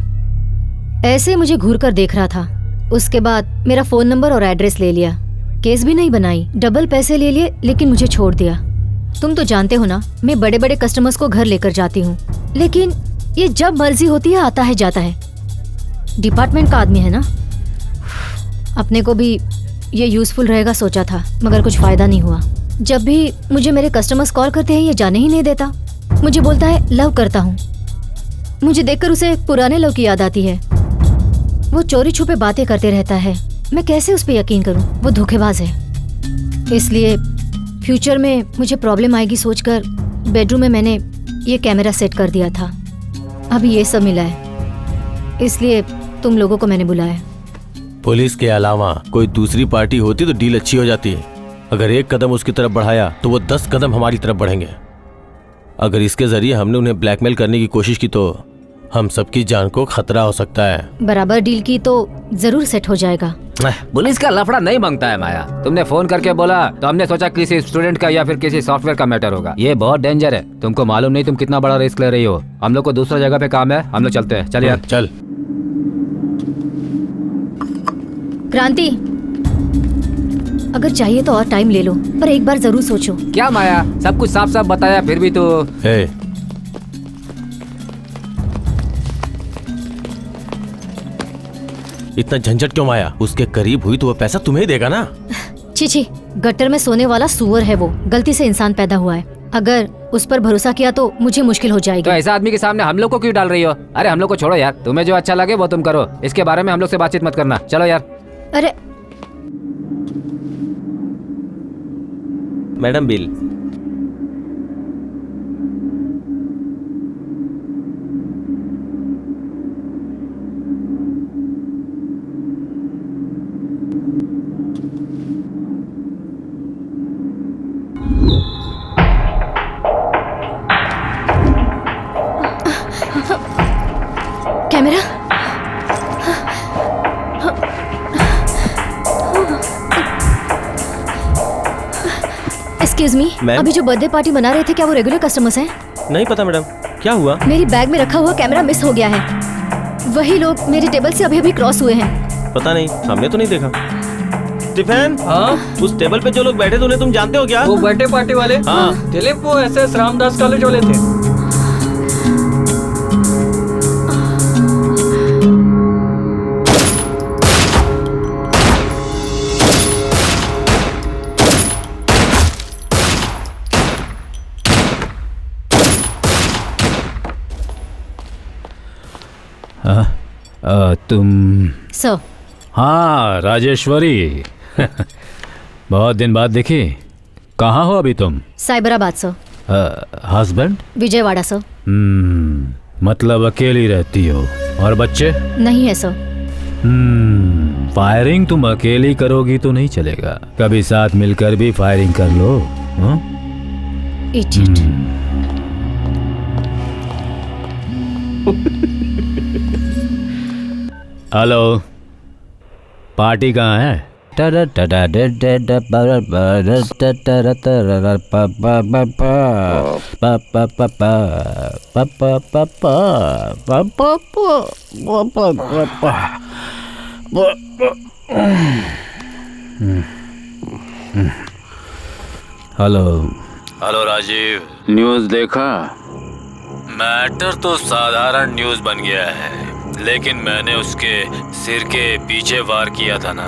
ऐसे मुझे घूर कर देख रहा था। उसके बाद मेरा फ़ोन नंबर और एड्रेस ले लिया। केस भी नहीं बनाई, डबल पैसे ले लिए, लेकिन मुझे छोड़ दिया। तुम तो जानते हो ना, मैं बड़े बड़े कस्टमर्स को घर लेकर जाती हूँ, लेकिन ये जब मर्जी होती है आता है जाता है। डिपार्टमेंट का आदमी है ना। अपने को भी ये यूज़फुल रहेगा सोचा था, मगर कुछ फ़ायदा नहीं हुआ। जब भी मुझे मेरे कस्टमर्स कॉल करते हैं ये जाने ही नहीं देता। मुझे बोलता है लव करता हूँ। मुझे देखकर उसे पुराने लव की याद आती है। वो चोरी छुपे बातें करते रहता है, मैं कैसे उस पर यकीन करूँ? वो धोखेबाज है। इसलिए फ्यूचर में मुझे प्रॉब्लम आएगी सोचकर बेडरूम में मैंने ये कैमरा सेट कर दिया था। अभी ये सब मिला है, इसलिए तुम लोगों को मैंने बुलाया। पुलिस के अलावा कोई दूसरी पार्टी होती तो डील अच्छी हो जाती है। अगर एक कदम उसकी तरफ बढ़ाया तो वो 10 कदम हमारी तरफ बढ़ेंगे। अगर इसके जरिए हमने उन्हें ब्लैकमेल करने की कोशिश की तो हम सबकी जान को खतरा हो सकता है। बराबर डील की तो जरूर सेट हो जाएगा। पुलिस का लफड़ा नहीं मांगता है माया। तुमने फोन करके बोला तो हमने सोचा किसी स्टूडेंट का या फिर किसी सॉफ्टवेयर का मैटर होगा। ये बहुत डेंजर है, तुमको मालूम नहीं तुम कितना बड़ा रिस्क ले रही हो। हम लोग को दूसरा जगह पे काम है, हम लोग चलते हैं। चलिए यार चल। क्रांति, अगर चाहिए तो और टाइम ले लो, पर एक बार जरूर सोचो। क्या माया, सब कुछ साफ साफ बताया फिर भी तो। इतना झंझट क्यों माया? उसके करीब हुई तो वो पैसा तुम्हें ही देगा ना। छी, गटर में सोने वाला सुअर है वो, गलती से इंसान पैदा हुआ है। अगर उस पर भरोसा किया तो मुझे मुश्किल हो जाएगी। तो ऐसा आदमी के सामने हम लोग को क्यों डाल रही हो? अरे हम लोग को छोड़ो यार, तुम्हें जो अच्छा लगे वो तुम करो, इसके बारे में हम लोग से बातचीत मत करना। चलो यार। अरे madam bill. Camera. Excuse me, ma'am? अभी जो बर्थडे पार्टी मना रहे थे क्या वो रेगुलर कस्टमर्स हैं? नहीं पता मैडम, क्या हुआ? मेरी बैग में रखा हुआ कैमरा मिस हो गया है। वही लोग मेरे टेबल से अभी अभी क्रॉस हुए हैं। पता नहीं, हमने तो नहीं देखा। स्टीफन, उस टेबल पे जो लोग बैठे थे उन्हें तुम जानते हो क्या? वो बर्थडे पार्टी वाले? हाँ। वो SS रामदास कॉलेज वाले थे। तुम? सर। हाँ राजेश्वरी, बहुत दिन बाद दिखी। कहाँ हो अभी तुम? Cyberabad sir. Husband? Vijayawada sir. मतलब अकेली रहती हो? और बच्चे? नहीं है सर। फायरिंग तुम अकेली करोगी तो नहीं चलेगा, कभी साथ मिलकर भी फायरिंग कर लो। इडियट। हेलो, पार्टी कहाँ है? हेलो राजीव, न्यूज़ देखा? मैटर तो साधारण न्यूज़ बन गया है, लेकिन मैंने उसके सिर के पीछे वार किया था ना।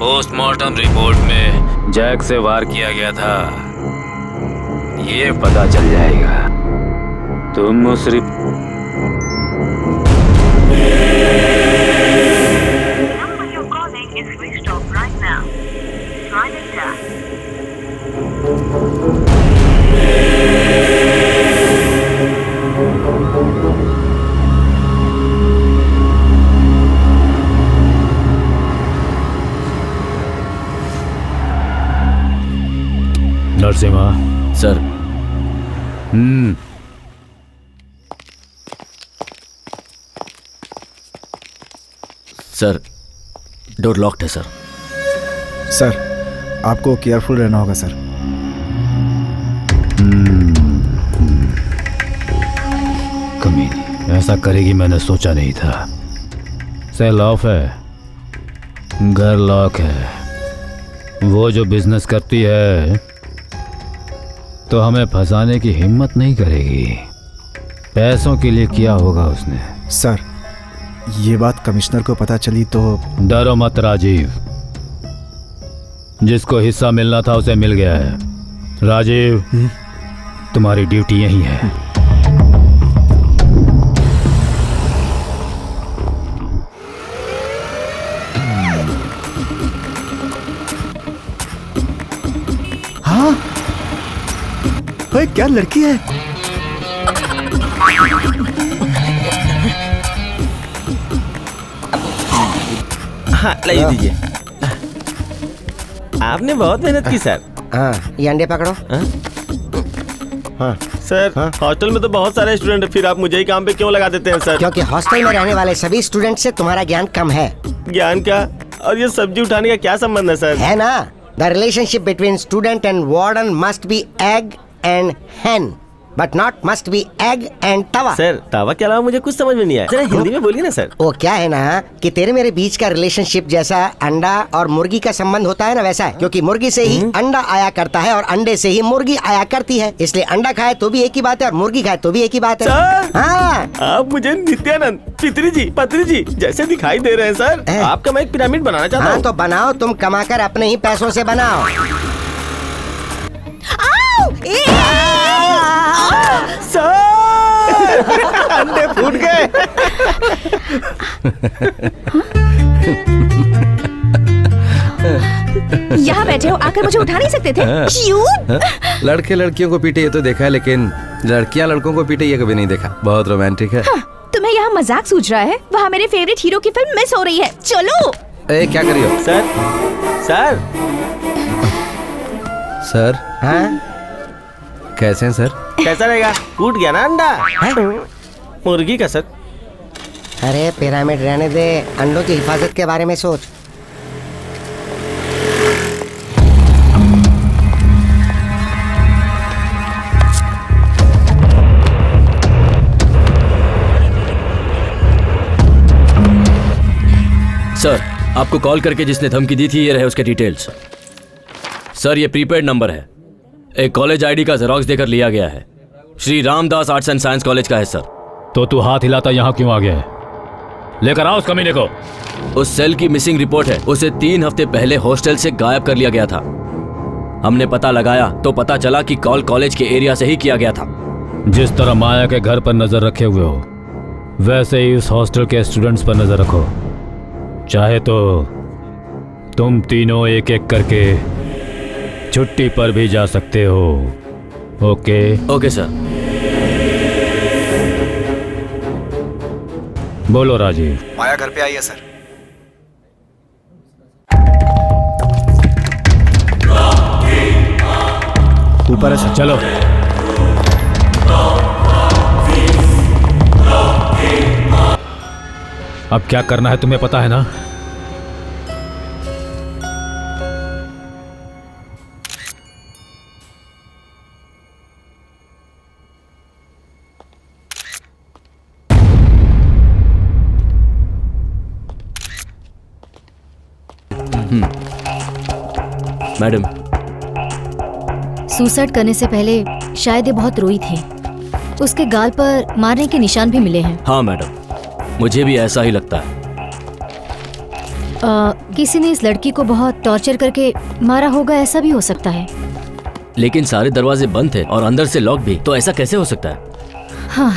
पोस्टमार्टम रिपोर्ट में जैक से वार किया गया था, ये पता चल जाएगा। तुम उस Narasimha sir. Sir, door locked है सर। सर, आपको केयरफुल रहना होगा सर। कमीनी ऐसा करेगी मैंने सोचा नहीं था। सेल ऑफ है, घर लॉक है। वो जो बिजनेस करती है तो हमें फंसाने की हिम्मत नहीं करेगी। पैसों के लिए किया होगा उसने। सर, ये बात कमिश्नर को पता चली तो? डरो मत राजीव, जिसको हिस्सा मिलना था उसे मिल गया है। राजीव, तुम्हारी ड्यूटी यही है। हाँ, क्या लड़की है? हाँ, लाइए दीजिए। आपने बहुत मेहनत की सर। हाँ, ये अंडे पकड़ो। हाँ सर, हॉस्टल में तो बहुत सारे स्टूडेंट हैं, फिर आप मुझे ही काम पे क्यों लगा देते हैं सर? क्योंकि हॉस्टल में रहने वाले सभी स्टूडेंट से तुम्हारा ज्ञान कम है। ज्ञान क्या? और ये सब्जी उठाने का क्या संबंध है सर? है ना, the relationship between student and warden must be egg and hen. But not must be egg and tava. Sir तवा के अलावा मुझे कुछ समझ में नहीं आया, जरा हिंदी में बोलिए ना सर। वो क्या है ना कि तेरे मेरे बीच का रिलेशनशिप जैसा अंडा और मुर्गी का संबंध होता है ना, वैसा है। क्योंकि मुर्गी से ही अंडा आया करता है और अंडे से ही मुर्गी आया करती है, इसलिए अंडा खाए तो भी एक ही बात है और मुर्गी खाए तो भी एक ही बात है। सर हाँ, आप मुझे नित्यानंद पितरी जी पत्री जी जैसे दिखाई दे रहे हैं सर। आपका मैं एक पिरामिड बनाना चाहता हाँ हूँ। तो बनाओ, तुम कमाकर अपने ही पैसों से बनाओ। सर अंडे फूट गए। यहाँ बैठे हो, आकर मुझे उठा नहीं सकते थे? क्यों? लड़के लड़कियों को पीटे ये तो देखा है, लेकिन लड़कियां लड़कों को पीटे ये कभी नहीं देखा। बहुत रोमांटिक है। हाँ, तुम्हें यहाँ मजाक सूझ रहा है? वहाँ मेरे फेवरेट हीरो की फिल्म मिस हो रही है, चलो। ए क्या करियो सर? सर सर हाँ कैसे हैं सर? कैसा रहेगा? टूट गया ना अंडा मुर्गी का सर। अरे पिरामिड रहने दे, अंडों की हिफाजत के बारे में सोच। सर आपको कॉल करके जिसने धमकी दी थी ये रहे उसके डिटेल्स। सर ये प्रीपेड नंबर है, एक कॉलेज आईडी का जेरॉक्स देकर लिया गया है। Shri Ramdas arts and science college का है सर। तो तू हाथ हिलाता यहाँ क्यों आ गया है? लेकर आओ उस कमीने को। उस सेल की मिसिंग रिपोर्ट है, उसे 3 हफ्ते पहले हॉस्टल से गायब कर लिया गया था। हमने पता लगाया तो पता चला कि कॉल कॉलेज के एरिया से ही किया गया था। जिस तरह माया के घर पर नजर रखे हुए हो, वैसे ही उस हॉस्टल के स्टूडेंट्स पर नजर रखो। चाहे तो तुम तीनों एक एक करके छुट्टी पर भी जा सकते हो। ओके? Okay sir. बोलो राजीव। माया घर पे आई है सर। ऊपर है सर। चलो। अब क्या करना है तुम्हें पता है ना? मैडम सुसाइड करने से पहले शायद ये बहुत रोई थी। उसके गाल पर मारने के निशान भी मिले हैं। हाँ मैडम, मुझे भी ऐसा ही लगता है। किसी ने इस लड़की को बहुत टॉर्चर करके मारा होगा, ऐसा भी हो सकता है। लेकिन सारे दरवाजे बंद थे और अंदर से लॉक भी, तो ऐसा कैसे हो सकता है? हाँ,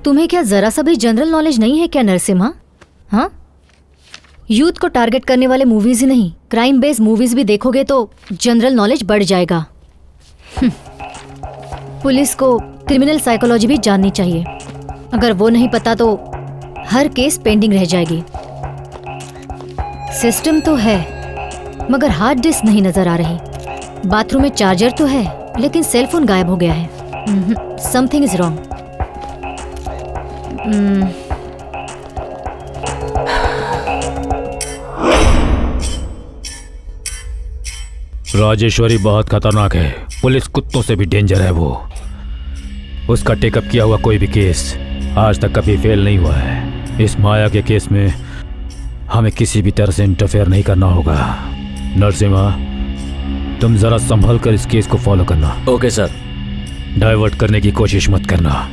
तुम्हें क्या जरा सा भी जनरल नॉलेज नहीं है क्या नरसिम्हा? हाँ, यूथ को टारगेट करने वाले मूवीज ही नहीं, क्राइम बेस्ड मूवीज भी देखोगे तो जनरल नॉलेज बढ़ जाएगा। पुलिस को क्रिमिनल साइकोलॉजी भी जाननी चाहिए। अगर वो नहीं पता तो हर केस पेंडिंग रह जाएगी। सिस्टम तो है मगर हार्ड डिस्क नहीं नजर आ रही। बाथरूम में चार्जर तो है लेकिन सेलफोन गायब हो गया है। Something is wrong. राजेश्वरी बहुत खतरनाक है, पुलिस कुत्तों से भी डेंजर है वो। उसका टेकअप किया हुआ कोई भी केस आज तक कभी फेल नहीं हुआ है। इस माया के केस में हमें किसी भी तरह से इंटरफेयर नहीं करना होगा। नरसिम्हा, तुम जरा संभल कर इस केस को फॉलो करना। Okay sir. डाइवर्ट करने की कोशिश मत करना,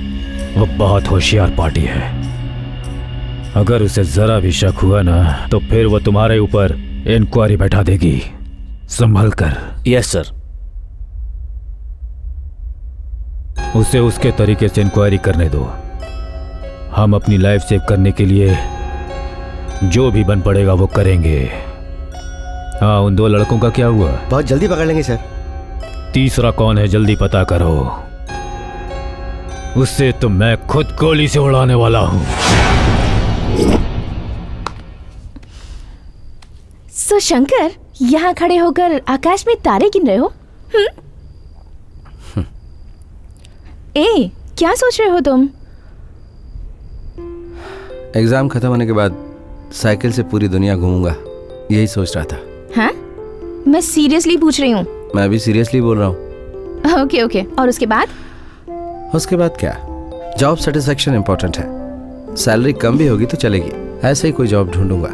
वो बहुत होशियार पार्टी है। अगर उसे जरा भी शक हुआ ना तो फिर वो तुम्हारे ऊपर इंक्वायरी बैठा देगी। संभल कर। Yes sir. उसे उसके तरीके से इंक्वायरी करने दो। हम अपनी लाइफ सेव करने के लिए जो भी बन पड़ेगा वो करेंगे। हाँ, उन 2 लड़कों का क्या हुआ? बहुत जल्दी पकड़ लेंगे सर। तीसरा कौन है जल्दी पता करो, उससे तो मैं खुद गोली से उड़ाने वाला हूं। सो शंकर, यहाँ खड़े होकर आकाश में तारे गिन रहे हो? ए, क्या सोच रहे हो तुम? एग्जाम खत्म होने के बाद साइकिल से पूरी दुनिया घूमूंगा, यही सोच रहा था। हाँ? मैं सीरियसली पूछ रही हूँ। मैं भी सीरियसली बोल रहा हूँ। ओके ओके, और उसके बाद? उसके बाद क्या, जॉब सेटिस्फैक्शन इंपॉर्टेंट है। सैलरी कम भी होगी तो चलेगी, ऐसे ही कोई जॉब ढूंढूंगा।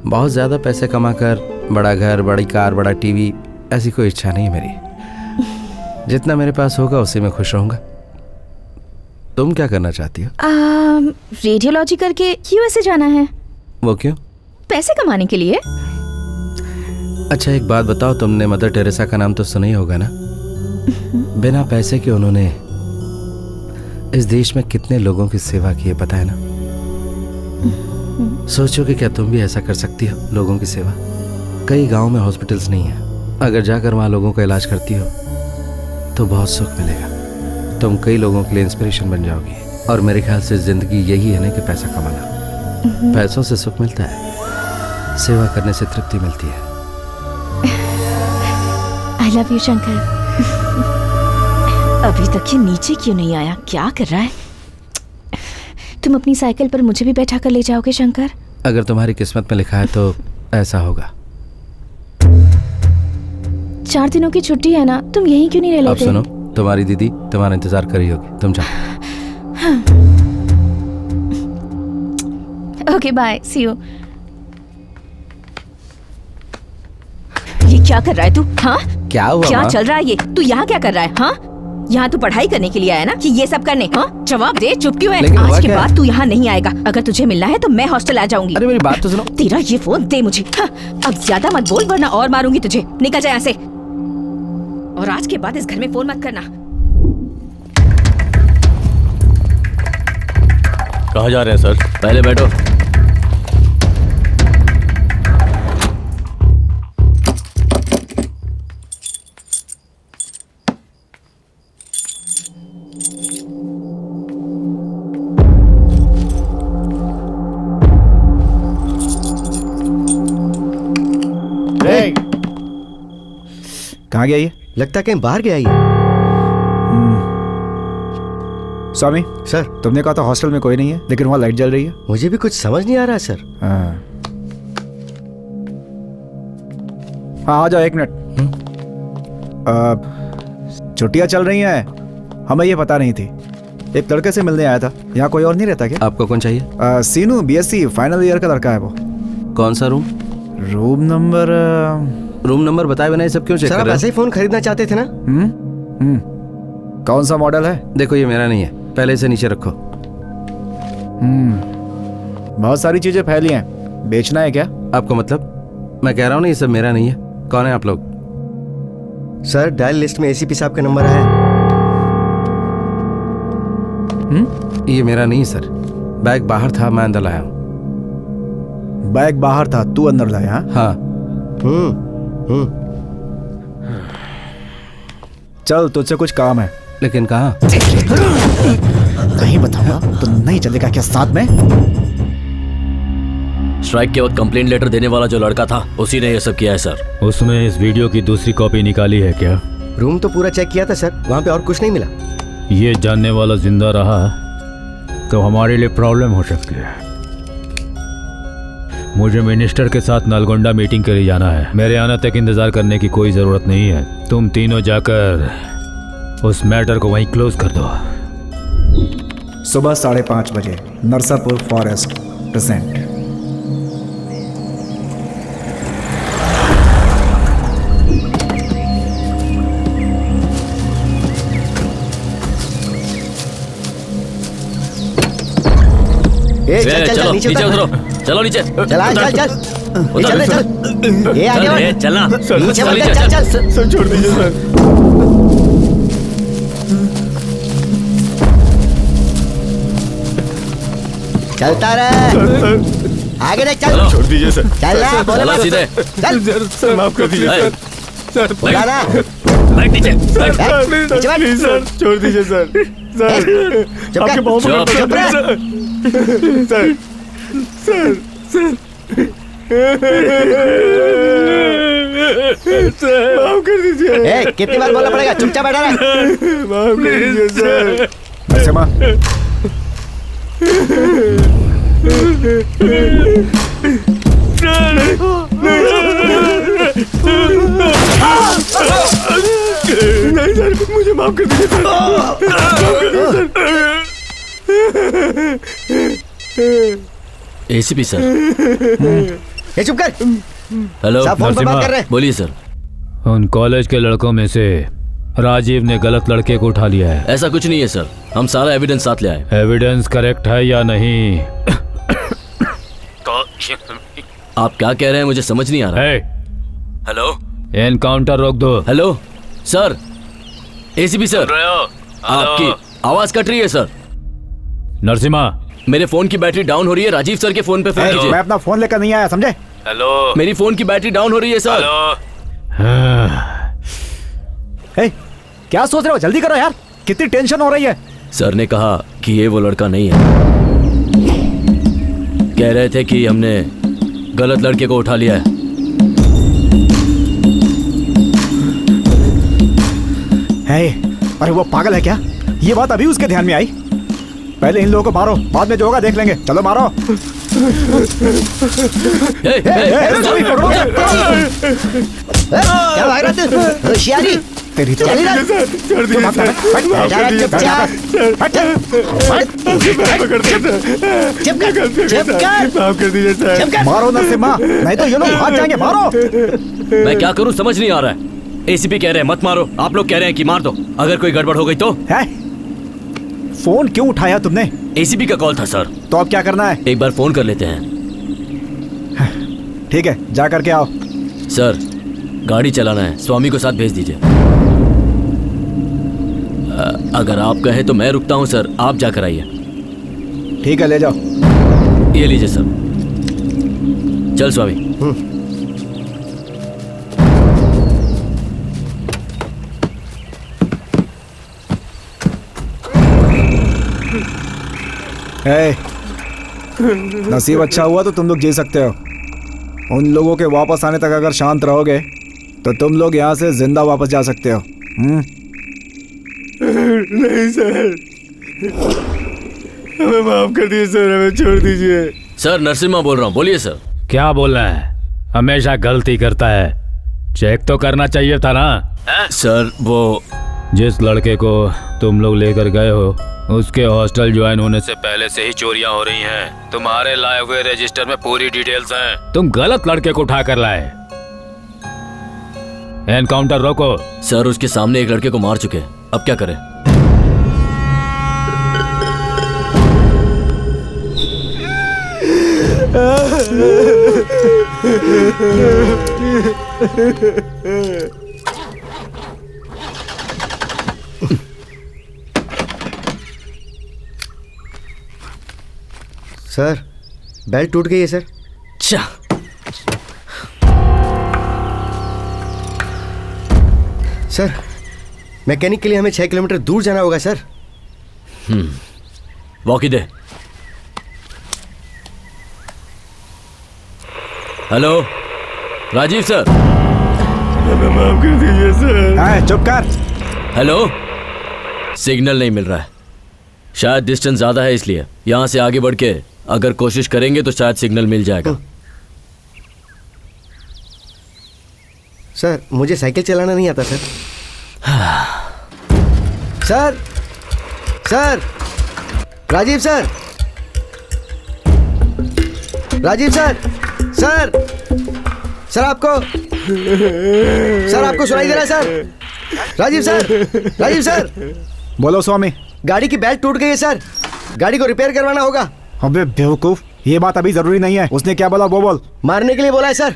बहुत ज़्यादा पैसे कमाकर बड़ा घर, बड़ी कार, बड़ा टीवी, ऐसी कोई इच्छा नहीं है मेरी। जितना मेरे पास होगा उसी में खुश रहूंगा। तुम क्या करना चाहती हो? रेडियोलॉजी करके यूएसए जाना है। वो क्यों? पैसे कमाने के लिए। अच्छा एक बात बताओ, तुमने मदर टेरेसा का नाम तो सुना ही होगा ना? बिना पैसे के उन्होंने इस देश में कितने लोगों की सेवा की है, पता है ना? सोचो कि क्या तुम भी ऐसा कर सकती हो, लोगों की सेवा। कई गांव में हॉस्पिटल्स नहीं है, अगर जाकर वहां लोगों का इलाज करती हो तो बहुत सुख मिलेगा। तुम कई लोगों के लिए इंस्पिरेशन बन जाओगी। और मेरे ख्याल से जिंदगी यही है ना कि पैसा कमाना। पैसों से सुख मिलता है, सेवा करने से तृप्ति मिलती है। I love you Shankar. अभी तक ये नीचे क्यों नहीं आया? क्या कर रहा है? तुम अपनी साइकिल पर मुझे भी बैठा कर ले जाओगे शंकर? अगर तुम्हारी किस्मत में लिखा है तो ऐसा होगा। 4 दिनों की छुट्टी है ना, तुम यहीं क्यों नहीं रह अब लेते? सुनो, तुम्हारी दीदी तुम्हारा इंतजार कर रही होगी, तुम जाओ। Okay bye, see you. ये क्या कर रहा है तू? हाँ, क्या हुआ? क्या माँ? चल रहा है ये? तू यहाँ क्या कर रहा है? हाँ, यहाँ तू पढ़ाई करने के लिए आया ना कि ये सब करने? हाँ, जवाब दे, चुप क्यों है? लेकिन हुआ आज के क्या? बाद तू यहाँ नहीं आएगा। अगर तुझे मिलना है तो मैं हॉस्टल आ जाऊंगी। अरे मेरी बात तो सुनो। तेरा ये फोन दे मुझे। हाँ, अब ज्यादा मत बोल वरना और मारूंगी तुझे। निकल जा यहाँ से। और आज के बाद इस घर में फोन मत करना। कहाँ जा रहे हैं सर? पहले बैठो। कहाँ गया ये? लगता है कहीं बाहर गया ये। स्वामी सर, तुमने कहा था हॉस्टल में कोई नहीं है, लेकिन वहाँ लाइट जल रही है। मुझे भी कुछ समझ नहीं आ रहा सर। हाँ आ जाओ, 1 मिनट। छुट्टियाँ चल रही हैं, हमें ये पता नहीं थी। एक लड़के से मिलने आया था। यहाँ कोई और नहीं रहता क्या? आपको कौन चाहिए? सीनू, बीएससी फाइनल ईयर का लड़का है वो। कौन सा room? Room number room number बताए बिना ये सब क्यों चेक सर कर आप रहे हो? ऐसे ही फोन खरीदना चाहते थे ना? कौन सा मॉडल है? देखो ये मेरा नहीं है, पहले इसे नीचे रखो। बहुत सारी चीजें फैली हैं, बेचना है क्या? आपको मतलब? मैं कह रहा हूँ ना ये सब मेरा नहीं है। कौन है आप लोग? सर डायल लिस्ट में एसीपी साहब का नंबर है। ये मेरा नहीं है सर, बैग बाहर था, मैं अंदर लाया हूँ। बैग बाहर था, तू अंदर लाया? हाँ। चल तुझसे कुछ काम है। लेकिन कहाँ? नहीं बताऊंगा तो नहीं चलेगा क्या साथ में? स्ट्राइक के वक्त कंप्लेंट लेटर देने वाला जो लड़का था उसी ने ये सब किया है सर। उसने इस वीडियो की दूसरी कॉपी निकाली है क्या? रूम तो पूरा चेक किया था सर, वहाँ पे और कुछ नहीं मिला। ये जानने वाला जिंदा रहा तो हमारे लिए प्रॉब्लम हो सकती है। मुझे मिनिस्टर के साथ नलगोंडा मीटिंग के लिए जाना है। मेरे आने तक इंतजार करने की कोई जरूरत नहीं है। तुम तीनों जाकर उस मैटर को वहीं क्लोज कर दो। सुबह 5:30 बजे नरसापुर फॉरेस्ट प्रेजेंट। चल चलो नीचे नीचे उतर। उतरो, चलो नीचे। चल चल चल उतर। चल चल ये आगे बढ़। चलना। नीचे बढ़, नीचे चल चल। सर छोड़ दीजिए सर। चलता रहे, आगे देख, चल। छोड़ दीजिए सर। चल ना, बोले चलो मत। सीधे। चल सर माफ कर दीजिए सर। सर बोला ना, बैठ नीचे। बैठ। बैठ, नीचे बैठ। प्लीज सर, छोड़ दीजिए सर। सर चुप कर। आपके पाँव चुप। पकड़ चुप रह। सर सर माफ कर दीजिए। ए, कितनी बार बोलना पड़ेगा? चुपचाप बैठा रहे। माफ कर दीजिए सर। नरसिम्हा, नहीं सर, मुझे माफ कर दीजिए सर। ACP sir. ये चुप कर। हेलो, साहब फोन पर बात कर रहे हैं। बोलिए सर। उन कॉलेज के लड़कों में से राजीव ने गलत लड़के को उठा लिया है। ऐसा कुछ नहीं है सर, हम सारा एविडेंस साथ ले आए। एविडेंस करेक्ट है या नहीं? आप क्या कह रहे हैं मुझे समझ नहीं आ रहा। हेलो, एनकाउंटर रोक दो। हेलो सर, एसीपी सर, आपकी आवाज कट रही है सर। नरसिम्हा, मेरे फोन की बैटरी डाउन हो रही है, राजीव सर के फोन पे फोन कीजिए। मैं अपना फोन लेकर नहीं आया, समझे? हेलो, मेरी फोन की बैटरी डाउन हो रही है सर। ए, क्या सोच रहे हो? जल्दी करो यार, कितनी टेंशन हो रही है। सर ने कहा कि ये वो लड़का नहीं है। कह रहे थे कि हमने गलत लड़के को उठा लिया है। अरे वो पागल है क्या? ये बात अभी उसके ध्यान में आई? पहले इन लोगों को मारो, बाद में जो होगा देख लेंगे। चलो मारो। क्या भाग रहा तू? होशियारी तेरी तो मारो नरसिम्हा, नहीं तो ये लोग भाग जाएंगे। मारो। मैं क्या करूं समझ नहीं आ रहा है। एसीपी कह रहे हैं मत मारो, आप लोग कह रहे हैं कि मार दो। अगर कोई गड़बड़ हो गई तो? है? फोन क्यों उठाया तुमने? एसीपी का कॉल था सर। तो अब क्या करना है? एक बार फोन कर लेते हैं। ठीक है, जा करके आओ। सर, गाड़ी चलाना है, स्वामी को साथ भेज दीजिए। अगर आप कहें तो मैं रुकता हूं सर, आप जाकर आइए। ठीक है, ले जाओ। ये लीजिए सर। चल स्वामी। नसीब अच्छा हुआ तो तुम लोग जी सकते हो। उन लोगों के वापस आने तक अगर शांत रहोगे तो तुम लोग यहाँ से जिंदा वापस जा सकते हो। नहीं सर, हमें माफ कर दीजिए सर, हमें छोड़ दीजिए। सर, नरसिम्हा बोल रहा हूँ, बोलिए सर। क्या बोलना है? हमेशा गलती करता है, चेक तो करना चाहिए था ना। सर, वो जिस लड़के को तुम लोग लेकर गए हो उसके हॉस्टल ज्वाइन होने से पहले से ही चोरियां हो रही हैं। तुम्हारे लाए हुए रजिस्टर में पूरी डिटेल्स हैं। तुम गलत लड़के को उठा कर लाए। एनकाउंटर रोको। सर, उसके सामने एक लड़के को मार चुके हैं, अब क्या करें? सर, बेल्ट टूट गई है सर। सर, मैकेनिक के लिए हमें 6 किलोमीटर दूर जाना होगा सर। वॉकी दे। Hello Rajiv sir. हमें माफ कर दीजिए सर। चुप कर। हेलो, सिग्नल नहीं मिल रहा है, शायद डिस्टेंस ज्यादा है, इसलिए यहां से आगे बढ़ के अगर कोशिश करेंगे तो शायद सिग्नल मिल जाएगा। सर, मुझे साइकिल चलाना नहीं आता sir. Sir, sir, Rajiv sir, Rajiv sir, sir, sir आपको सुनाई दे रहा है sir? Rajiv sir, Rajiv sir. बोलो स्वामी। गाड़ी की बेल्ट टूट गई है सर, गाड़ी को रिपेयर करवाना होगा। अबे बेवकूफ, ये बात अभी जरूरी नहीं है। उसने क्या बोला वो बोल। मारने के लिए बोला है sir.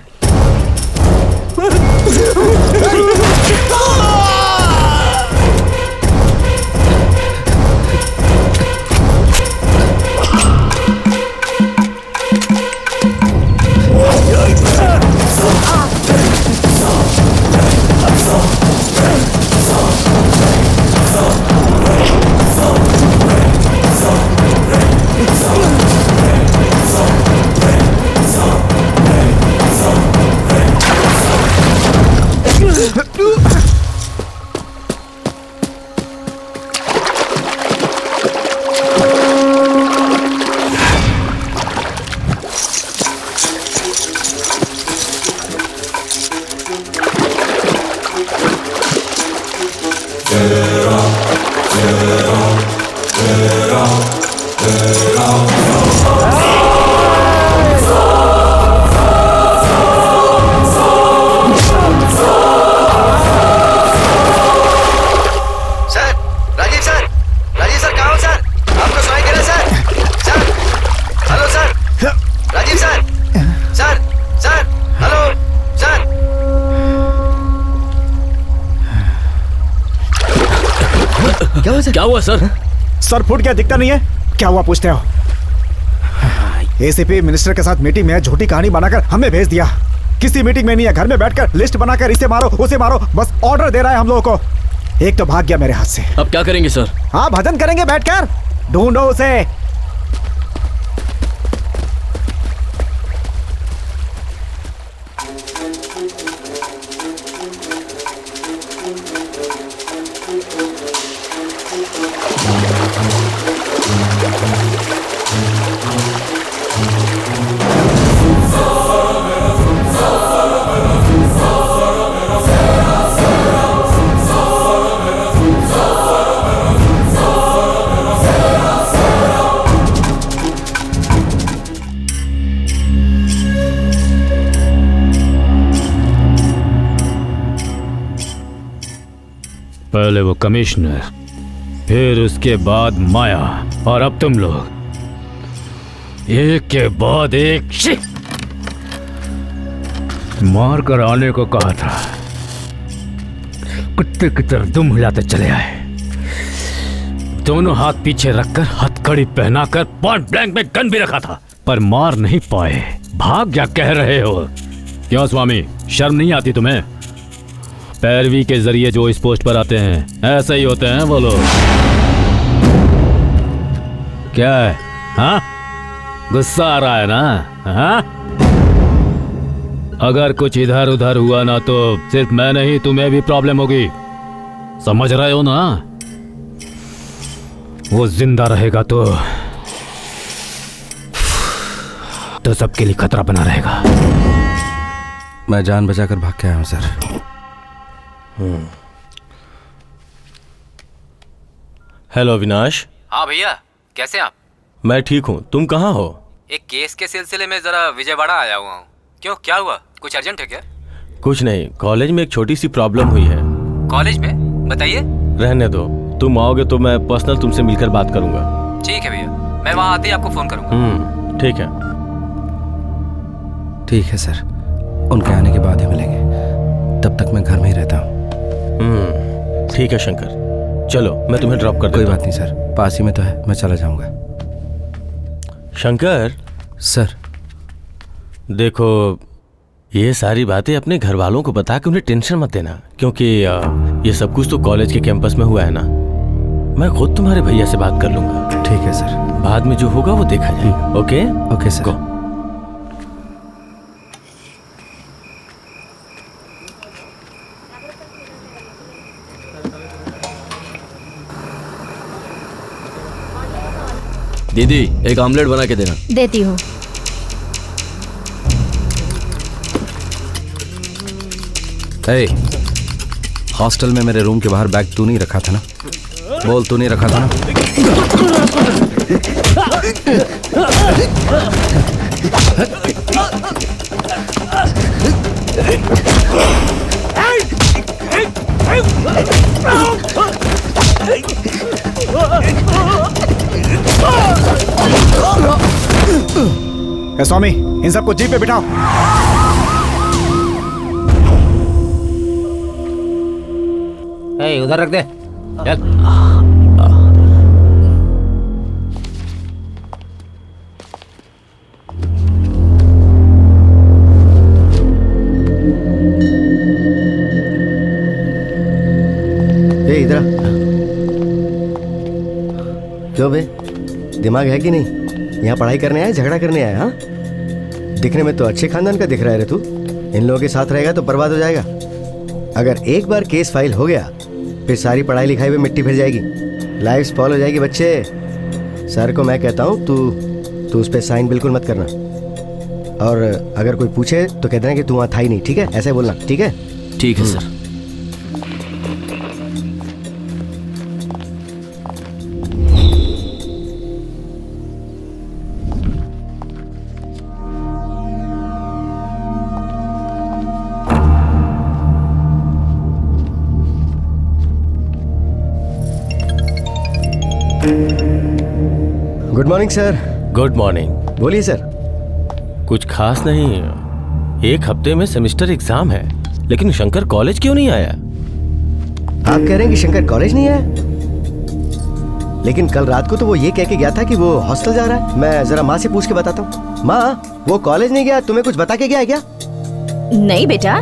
Sir, Rajiv sir, Rajiv sir कहाँ हो सर? आपको सुनाई दे रहा है sir? Sir, hello sir, Rajiv sir, sir, sir, hello sir. क्या हुआ सर? क्या हुआ सर? सर फूट गया, दिखता नहीं है। क्या हुआ पूछते हो? एसीपी मिनिस्टर के साथ मीटिंग में झूठी कहानी बनाकर हमें भेज दिया। किसी मीटिंग में नहीं है, घर में बैठकर लिस्ट बनाकर इसे मारो उसे मारो, बस ऑर्डर दे रहा है हम लोगों को। एक तो भाग गया मेरे हाथ से। अब क्या करेंगे सर? हाँ, भजन करेंगे बैठकर। ढूंढो उसे। पहले वो कमिश्नर, फिर उसके बाद माया, और अब तुम लोग एक के बाद एक मार कर आने को कहा था। कुत्ते की तरह दुम हिलाते चले आए। दोनों हाथ पीछे रखकर हथकड़ी पहनाकर पॉइंट ब्लैंक में गन भी रखा था, पर मार नहीं पाए। भाग क्या कह रहे हो? क्यों स्वामी, शर्म नहीं आती तुम्हें? पैरवी के जरिए जो इस पोस्ट पर आते हैं ऐसे ही होते हैं वो लोग। क्या है? हाँ, गुस्सा आ रहा है ना? हाँ, अगर कुछ इधर उधर हुआ ना तो सिर्फ मैं नहीं, तुम्हें भी प्रॉब्लम होगी। समझ रहे हो ना? वो जिंदा रहेगा तो सबके लिए खतरा बना रहेगा। मैं जान बचाकर भाग के आया हूँ सर। हेलो अविनाश। हाँ भैया, कैसे आप? मैं ठीक हूँ, तुम कहाँ हो? एक केस के सिलसिले में जरा विजयवाड़ा आया हुआ हूँ। क्यों, क्या हुआ? कुछ अर्जेंट है क्या? कुछ नहीं, कॉलेज में एक छोटी सी प्रॉब्लम हुई है। कॉलेज में? बताइए। रहने दो, तुम आओगे तो मैं पर्सनल तुमसे मिलकर बात करूंगा। ठीक है भैया, मैं वहाँ आते ही आपको फोन करूंगा। ठीक है। ठीक है सर, उनके आने के बाद ही मिलेंगे। तब तक मैं घर में ही रहता हूँ। ठीक है शंकर, चलो मैं तुम्हें ड्रॉप कर देता हूँ। कोई बात नहीं सर, पास ही में तो है, मैं चला जाऊंगा। शंकर सर, देखो ये सारी बातें अपने घर वालों को बता के उन्हें टेंशन मत देना, क्योंकि ये सब कुछ तो कॉलेज के कैंपस में हुआ है ना। मैं खुद तुम्हारे भैया से बात कर लूंगा। ठीक है सर, बाद में जो होगा वो देखा जाएगा। Okay okay sir. गो। दीदी, एक ऑमलेट बना के देना। देती हूँ। हॉस्टल में मेरे रूम के बाहर बैग तू नहीं रखा था ना? बोल, तू नहीं रखा था ना? स्वामी, इन सबको जीप पे बिठाओ। उधर रख दे। चल। इधर आ। क्यों बे, दिमाग है कि नहीं? यहाँ पढ़ाई करने आया, झगड़ा करने आया? हाँ, दिखने में तो अच्छे खानदान का दिख रहा है रे तू। इन लोगों के साथ रहेगा तो बर्बाद हो जाएगा। अगर एक बार केस फाइल हो गया फिर सारी पढ़ाई लिखाई में मिट्टी फिर जाएगी, लाइफ स्पॉइल हो जाएगी। बच्चे, सर को मैं कहता हूँ तू उस पर साइन बिल्कुल मत करना, और अगर कोई पूछे तो कह देना कि तू वहाँ था ही नहीं। ठीक है, ऐसे बोलना। ठीक है? ठीक है sir. Good morning sir. Good morning. बोलिए सर। कुछ खास नहीं, एक हफ्ते में सेमेस्टर एग्जाम है, लेकिन शंकर कॉलेज क्यों नहीं आया? आप कह रहे हैं कि शंकर कॉलेज नहीं आया? लेकिन कल रात को तो वो ये कह के गया था कि वो हॉस्टल जा रहा है। मैं जरा माँ से पूछ के बताता हूँ। माँ, वो कॉलेज नहीं गया, तुम्हें कुछ बता के गया है क्या? नहीं बेटा।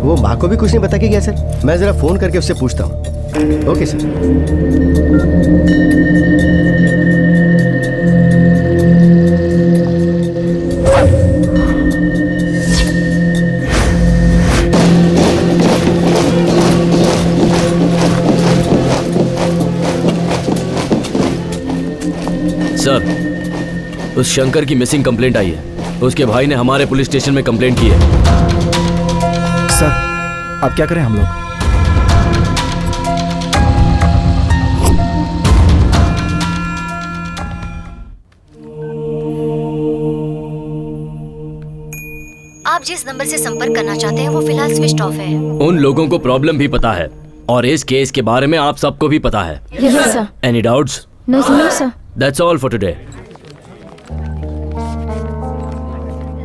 वो माँ को भी कुछ नहीं बता के गया सर। मैं जरा फोन करके उससे पूछता हूँ। Okay sir. सर, उस शंकर की मिसिंग कंप्लेंट आई है। उसके भाई ने हमारे पुलिस स्टेशन में कंप्लेंट की है। सर, अब क्या करें हम लोग? आप जिस नंबर से संपर्क करना चाहते हैं वो फिलहाल स्विच ऑफ है। उन लोगों को प्रॉब्लम भी पता है और इस केस के बारे में आप सबको भी पता है। Yes sir. Any doubts? No sir. That's all for today.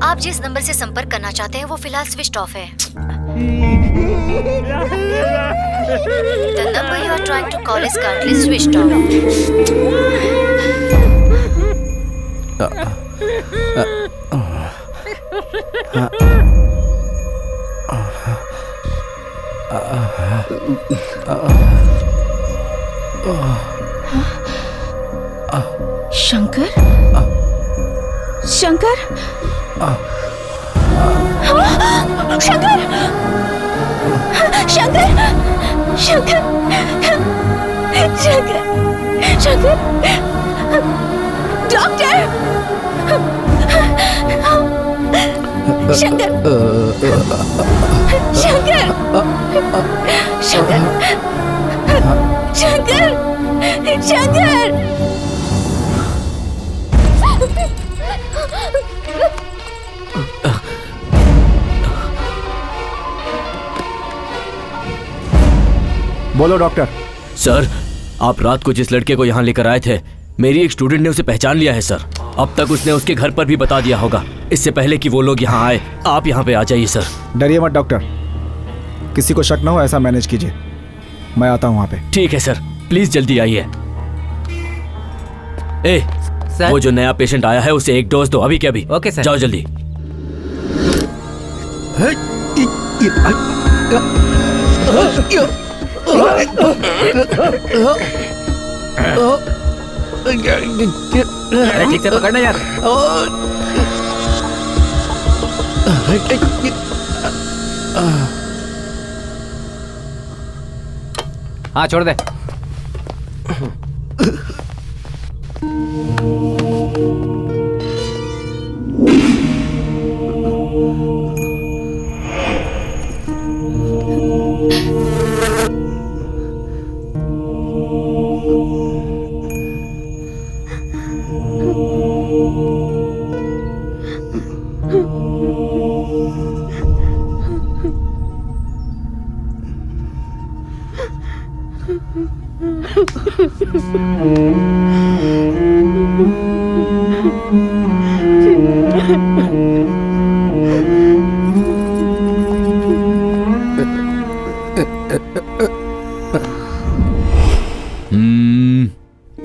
आप जिस नंबर से संपर्क करना चाहते हैं वो फिलहाल स्विच ऑफ है। The number you are trying to call is currently switched off. Shankar? Shankar? Shankar! Shankar! Shankar! Shankar! Shankar! Doctor! Shankar! Shankar! Shankar! Shankar! Shankar! बोलो डॉक्टर। सर, आप रात को जिस लड़के को यहाँ लेकर आए थे, मेरी एक स्टूडेंट ने उसे पहचान लिया है सर। अब तक उसने उसके घर पर भी बता दिया होगा, इससे पहले कि वो लोग यहाँ आए। आप यहाँ पे आ जाइए सर। डरिए मत डॉक्टर, किसी को शक ना हो ऐसा मैनेज कीजिए। मैं आता हूँ वहाँ पे। ठीक है सर, प्लीज जल्दी आइए। ए सर, वो जो नया पेशेंट आया है उसे एक डोज दो अभी के अभी। Okay sir. जाओ जल्दी। ठीक से पकड़ना यार। हाँ छोड़ दे।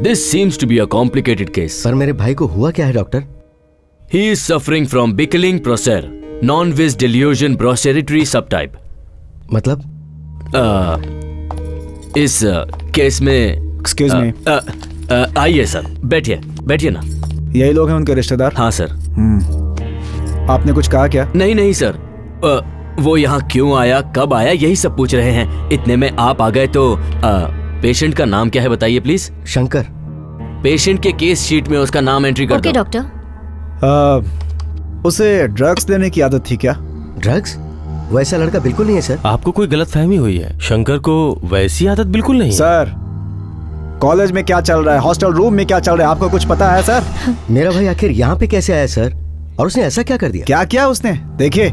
This seems to be a complicated case. पर मेरे भाई को हुआ क्या है doctor? He is suffering from Bickling Procer, non-vis delusion brocheratory subtype. मतलब? इस केस में एक्सक्यूज मी। आइए सर, बैठिए बैठिए ना। यही लोग हैं उनके रिश्तेदार? हाँ सर। आपने कुछ कहा क्या? नहीं नहीं सर, वो यहाँ क्यों आया, कब आया, यही सब पूछ रहे हैं। इतने में आप आ गए तो पेशेंट का नाम क्या है बताइए प्लीज। शंकर। पेशेंट के केस शीट में उसका नाम एंट्री कर दो। Okay doctor. उसे ड्रग्स लेने की आदत थी क्या? ड्रग्स? वैसा लड़का बिल्कुल नहीं है सर। आपको कोई गलतफहमी हुई है, शंकर को वैसी आदत बिल्कुल नहीं है। सर, कॉलेज में क्या चल रहा है, हॉस्टल रूम में क्या चल रहा है, आपको कुछ पता है सर? मेरा भाई आखिर यहाँ पे कैसे आया सर? और उसने ऐसा क्या कर दिया? क्या किया उसने? देखिए,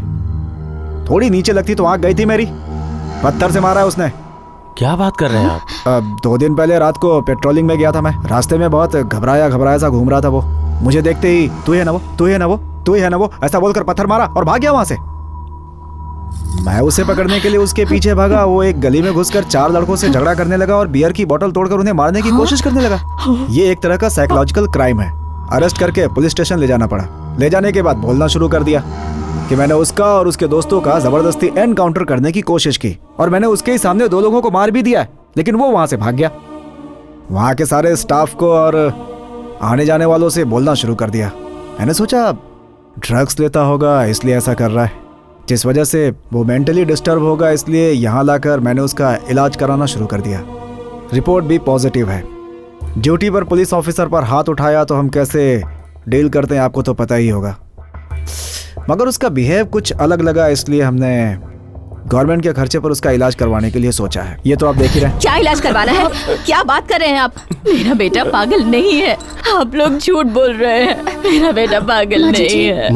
थोड़ी नीचे लगती तो आंख गई थी मेरी। पत्थर से मारा है उसने। क्या बात कर रहे हैं आप? 2 दिन पहले रात को पेट्रोलिंग में गया था मैं। रास्ते में बहुत घबराया सा घूम रहा था वो। मुझे देखते ही तू ही है ना वो, तू ही है ना वो, तू ही है ना वो ऐसा बोलकर पत्थर मारा और भाग गया वहां से। मैं उसे पकड़ने के लिए उसके पीछे भागा। वो एक गली में घुसकर 4 लड़कों से झगड़ा करने लगा और बियर की बोतल तोड़कर उन्हें मारने की कोशिश करने लगा। ये एक तरह का साइकोलॉजिकल क्राइम है। अरेस्ट करके पुलिस स्टेशन ले जाना पड़ा। ले जाने के बाद बोलना शुरू कर दिया कि मैंने उसका और उसके दोस्तों का जबरदस्ती एनकाउंटर करने की कोशिश की और मैंने उसके ही सामने 2 लोगों को मार भी दिया, लेकिन वो वहां से भाग गया। वहां के सारे स्टाफ को और आने जाने वालों से बोलना शुरू कर दिया। मैंने सोचा ड्रग्स लेता होगा इसलिए ऐसा कर रहा है, जिस वजह से वो मेंटली डिस्टर्ब होगा, इसलिए यहाँ लाकर मैंने उसका इलाज कराना शुरू कर दिया। रिपोर्ट भी पॉजिटिव है। ड्यूटी पर पुलिस ऑफिसर पर हाथ उठाया तो हम कैसे डील करते हैं आपको तो पता ही होगा, मगर उसका बिहेव कुछ अलग लगा, इसलिए हमने गवर्नमेंट के खर्चे पर उसका इलाज करवाने के लिए सोचा है। ये तो आप देख ही रहे हैं। क्या इलाज करवाना है? क्या बात कर रहे हैं आप? मेरा बेटा पागल नहीं है, आप लोग झूठ बोल रहे हैं। मेरा बेटा पागल नहीं है।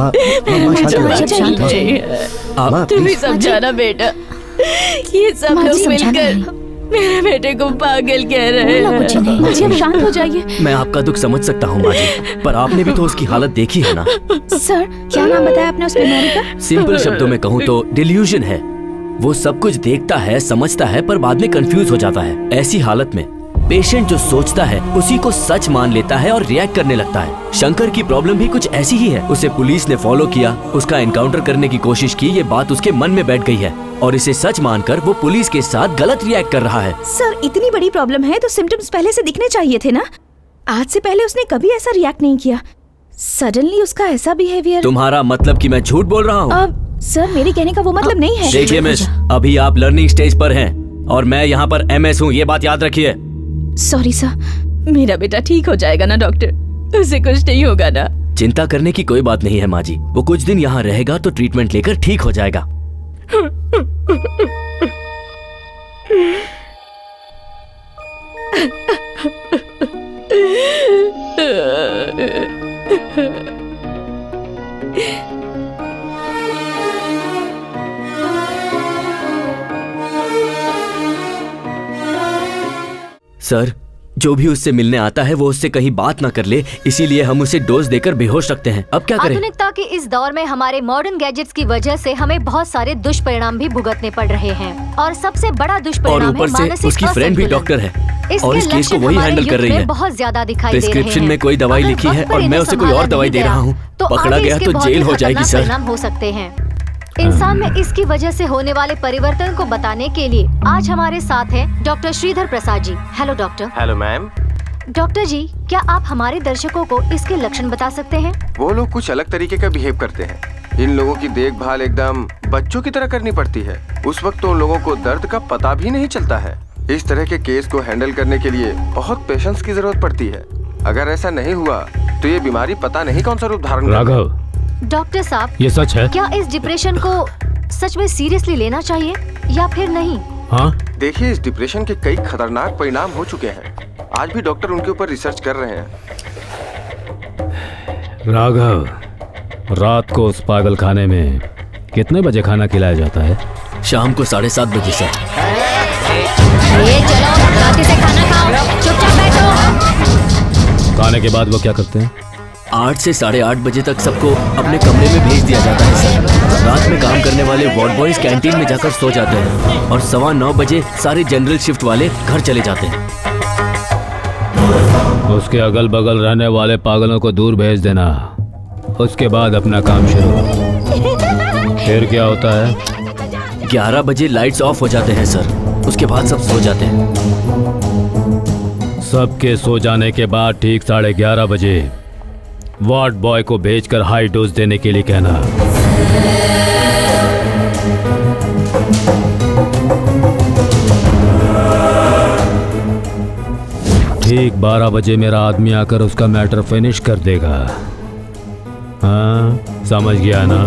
तुम्हें समझाना बेटा, ये सब लोग मिलकर मेरे बेटे को पागल कह रहे हैं। माजी अब शांत हो जाइए। मैं आपका दुख समझ सकता हूँ माजी, पर आपने भी तो उसकी हालत देखी है ना। सर क्या नाम बताया आपने उस बीमारी का? सिंपल शब्दों में कहूँ तो डिल्यूजन है। वो सब कुछ देखता है, समझता है, पर बाद में कंफ्यूज हो जाता है। ऐसी हालत में पेशेंट जो सोचता है उसी को सच मान लेता है और रिएक्ट करने लगता है। शंकर की प्रॉब्लम भी कुछ ऐसी ही है। उसे पुलिस ने फॉलो किया, उसका एनकाउंटर करने की कोशिश की, ये बात उसके मन में बैठ गई है और इसे सच मानकर वो पुलिस के साथ गलत रिएक्ट कर रहा है। सर इतनी बड़ी प्रॉब्लम है तो सिम्टम्स पहले से दिखने चाहिए थे ना। आज से पहले उसने कभी ऐसा रिएक्ट नहीं किया। सडनली उसका ऐसा बिहेवियर। तुम्हारा मतलब कि मैं झूठ बोल रहा हूँ? अब सर मेरे कहने का वो मतलब नहीं है। देखिए मिस, अभी आप लर्निंग स्टेज पर हैं और मैं यहाँ पर MS हूँ, ये बात याद रखिए। सॉरी सर, मेरा बेटा ठीक हो जाएगा ना डॉक्टर? उसे कुछ नहीं होगा ना? चिंता करने की कोई बात नहीं है माँ जी। वो कुछ दिन यहाँ रहेगा तो ट्रीटमेंट लेकर ठीक हो जाएगा। सर, जो भी उससे मिलने आता है वो उससे कहीं बात ना कर ले, इसीलिए हम उसे डोज देकर बेहोश रखते हैं। अब क्या करें? आधुनिकता के इस दौर में हमारे मॉडर्न गैजेट्स की वजह से हमें बहुत सारे दुष्परिणाम भी भुगतने पड़ रहे हैं और सबसे बड़ा और दुष्परिणाम ऊपर है से मानसिक उसकी फ्रेंड भी डॉक्टर है और इस केस को वही हैंडल कर रही है। बहुत ज्यादा दिखाई दे रहे हैं। प्रिस्क्रिप्शन में कोई दवाई लिखी है और मैं उसे कोई और दवाई दे रहा हूँ। पकड़ा गया तो जेल हो जाएगी सर। परिणाम हो सकते हैं। इंसान में इसकी वजह से होने वाले परिवर्तन को बताने के लिए आज हमारे साथ हैं doctor Shridhar Prasad ji. Hello doctor. Hello ma'am. Doctor ji, क्या आप हमारे दर्शकों को इसके लक्षण बता सकते हैं? वो लोग कुछ अलग तरीके का बिहेव करते हैं। इन लोगों की देखभाल एकदम बच्चों की तरह करनी पड़ती है। उस वक्त तो उन लोगों को दर्द का पता भी नहीं चलता है। इस तरह के केस को हैंडल करने के लिए बहुत पेशेंस की जरूरत पड़ती है। अगर ऐसा नहीं हुआ तो ये बीमारी पता नहीं कौन सा रूप धारण करेगी। राघव, डॉक्टर साहब, ये सच है? क्या इस डिप्रेशन को सच में सीरियसली लेना चाहिए या फिर नहीं? हाँ, देखिए, इस डिप्रेशन के कई खतरनाक परिणाम हो चुके हैं। आज भी डॉक्टर उनके ऊपर रिसर्च कर रहे हैं। राघव, रात को उस पागल खाने में कितने बजे खाना खिलाया जाता है? शाम को 7:30 बजे सर। ये चलो, शांति से खाना खाओ, चुपचाप बैठो। खाने के बाद वो क्या करते हैं? 8 से 8:30 बजे तक सबको अपने कमरे में भेज दिया जाता है सर। रात में काम करने वाले वार्ड बॉयज कैंटीन में जाकर सो जाते हैं और 9:15 बजे सारे जनरल शिफ्ट वाले घर चले जाते हैं। उसके अगल बगल रहने वाले पागलों को दूर भेज देना, उसके बाद अपना काम शुरू। फिर क्या होता है? 11 बजे लाइट्स ऑफ हो जाते हैं सर, उसके बाद सब सो जाते हैं। सबके सो जाने के बाद ठीक 11:30 बजे वार्ड बॉय को भेजकर हाई डोज देने के लिए कहना। ठीक 12 बजे मेरा आदमी आकर उसका मैटर फिनिश कर देगा। हाँ, समझ गया ना?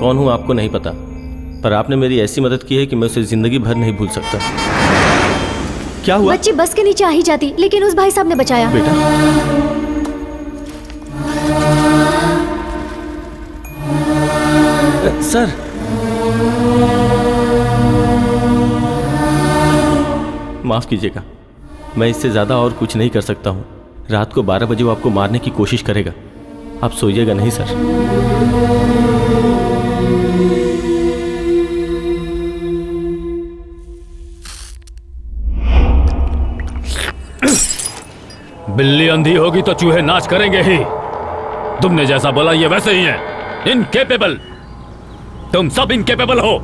कौन हूं आपको नहीं पता, पर आपने मेरी ऐसी मदद की है कि मैं उसे जिंदगी भर नहीं भूल सकता। क्या हुआ? बच्ची बस के नीचे आ ही जाती, लेकिन उस भाई साहब ने बचाया। बेटा, सर, माफ कीजिएगा, मैं इससे ज्यादा और कुछ नहीं कर सकता हूँ। रात को 12 बजे वो आपको मारने की कोशिश करेगा। आप सोइएगा नहीं सर। बिल्ली अंधी होगी तो चूहे नाच करेंगे ही। तुमने जैसा बोला ये वैसे ही है। इनकेपेबल, तुम सब इनकेपेबल हो।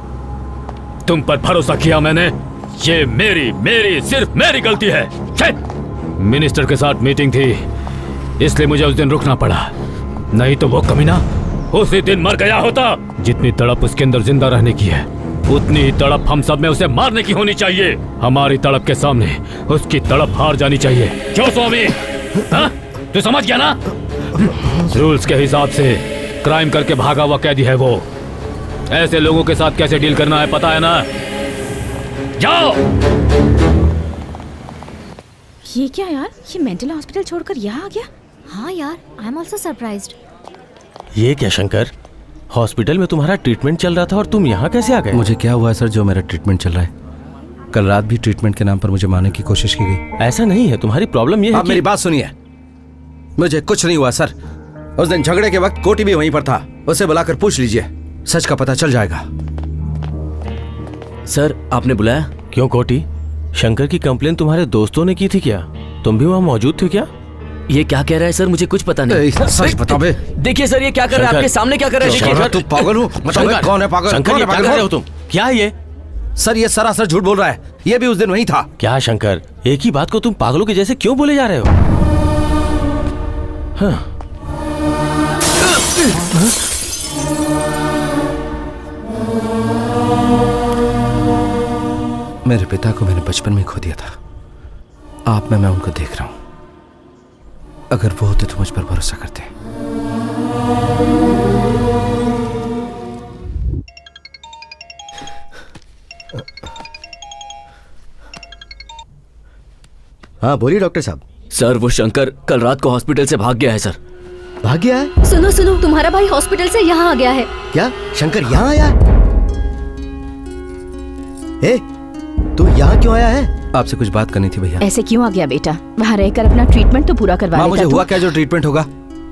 तुम पर भरोसा किया मैंने, ये मेरी सिर्फ मेरी गलती है। मिनिस्टर के साथ मीटिंग थी, इसलिए मुझे उस दिन रुकना पड़ा, नहीं तो वो कमीना उसी दिन मर गया होता। जितनी तड़प उसके अंदर जिंदा रहने की है, उतनी ही तड़प हम सब में उसे मारने की होनी चाहिए। हमारी तड़प के सामने उसकी तड़प हार जानी चाहिए। क्यों स्वामी? हाँ? तू समझ गया ना? रूल्स के हिसाब से क्राइम करके भागा हुआ कैदी है वो। ऐसे लोगों के साथ कैसे डील करना है पता है ना? जाओ। ये क्या यार, ये मेंटल हॉस्पिटल छोड़कर यहाँ आ गया? हाँ यार, आई एम ऑल्सो सरप्राइज्ड। ये क्या शंकर, हॉस्पिटल में तुम्हारा ट्रीटमेंट चल रहा था और तुम यहाँ कैसे आ गए? मुझे क्या हुआ है सर जो मेरा ट्रीटमेंट चल रहा है? कल रात भी ट्रीटमेंट के नाम पर मुझे मारने की कोशिश की गई। ऐसा नहीं है, तुम्हारी प्रॉब्लम ये है आप मेरी बात सुनिए, मुझे कुछ नहीं हुआ सर। उस दिन झगड़े के वक्त कोटी भी वहीं पर था, उसे बुलाकर पूछ लीजिए, सच का पता चल जाएगा। सर आपने बुलाया? क्यों कोटी, शंकर की कंप्लेन तुम्हारे दोस्तों ने की थी क्या? तुम भी वहाँ मौजूद थे क्या? ये क्या कह रहा है सर, मुझे कुछ पता नहीं। सच बता बे। देखिए सर, ये क्या कर रहा है? आपके सामने क्या कर रहा है? देखिए। तू पागल हो? कौन है पागल? शंकर, ये क्या कर रहे हो तुम? क्या है ये? सर ये सरासर झूठ बोल रहा है, ये भी उस दिन वहीं था। क्या शंकर, एक ही बात को तुम पागलों के जैसे क्यों बोले जा रहे हो? हाँ। मेरे पिता को मैंने बचपन में खो दिया था। आप में मैं उनको देख रहा हूं। अगर वो होते तो मुझ पर भरोसा करते। हाँ बोलिए डॉक्टर साहब। सर वो शंकर कल रात को हॉस्पिटल से भाग गया है सर। भाग गया है? सुनो सुनो, तुम्हारा भाई हॉस्पिटल से यहाँ आ गया है। क्या शंकर यहाँ आया? ए, तू यहाँ क्यों आया है? आपसे कुछ बात करनी थी भैया। ऐसे क्यों आ गया बेटा? वहाँ रहकर अपना ट्रीटमेंट तो पूरा करवा लेता। मुझे हुआ क्या जो ट्रीटमेंट होगा?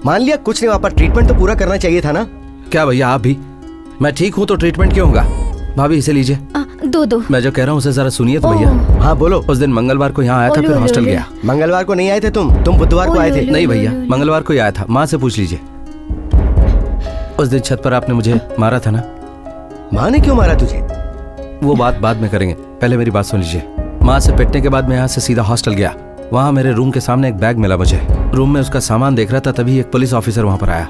मान लिया कुछ नहीं, वहाँ पर ट्रीटमेंट तो पूरा करना चाहिए था ना। क्या भैया आप भी? मैं ठीक हूँ तो ट्रीटमेंट क्यों होगा? भाभी इसे लीजिए। दो मैं जो कह रहा हूँ उसे जरा सुनिए तो भैया। हाँ बोलो। उस दिन मंगलवार को यहाँ आया था, फिर हॉस्टल गया। मंगलवार को नहीं आए थे तुम बुधवार को आए थे। नहीं भैया, मंगलवार को ही आया था, माँ से पूछ लीजिए। उस दिन छत पर आपने मुझे मारा था ना? माँ ने क्यों मारा तुझे? वो बात बाद में करेंगे, पहले मेरी बात सुन लीजिए। माँ से पिटने के बाद मैं यहाँ से सीधा हॉस्टल गया। वहाँ मेरे रूम के सामने एक बैग मिला मुझे। रूम में उसका सामान देख रहा था, तभी एक पुलिस ऑफिसर वहाँ पर आया।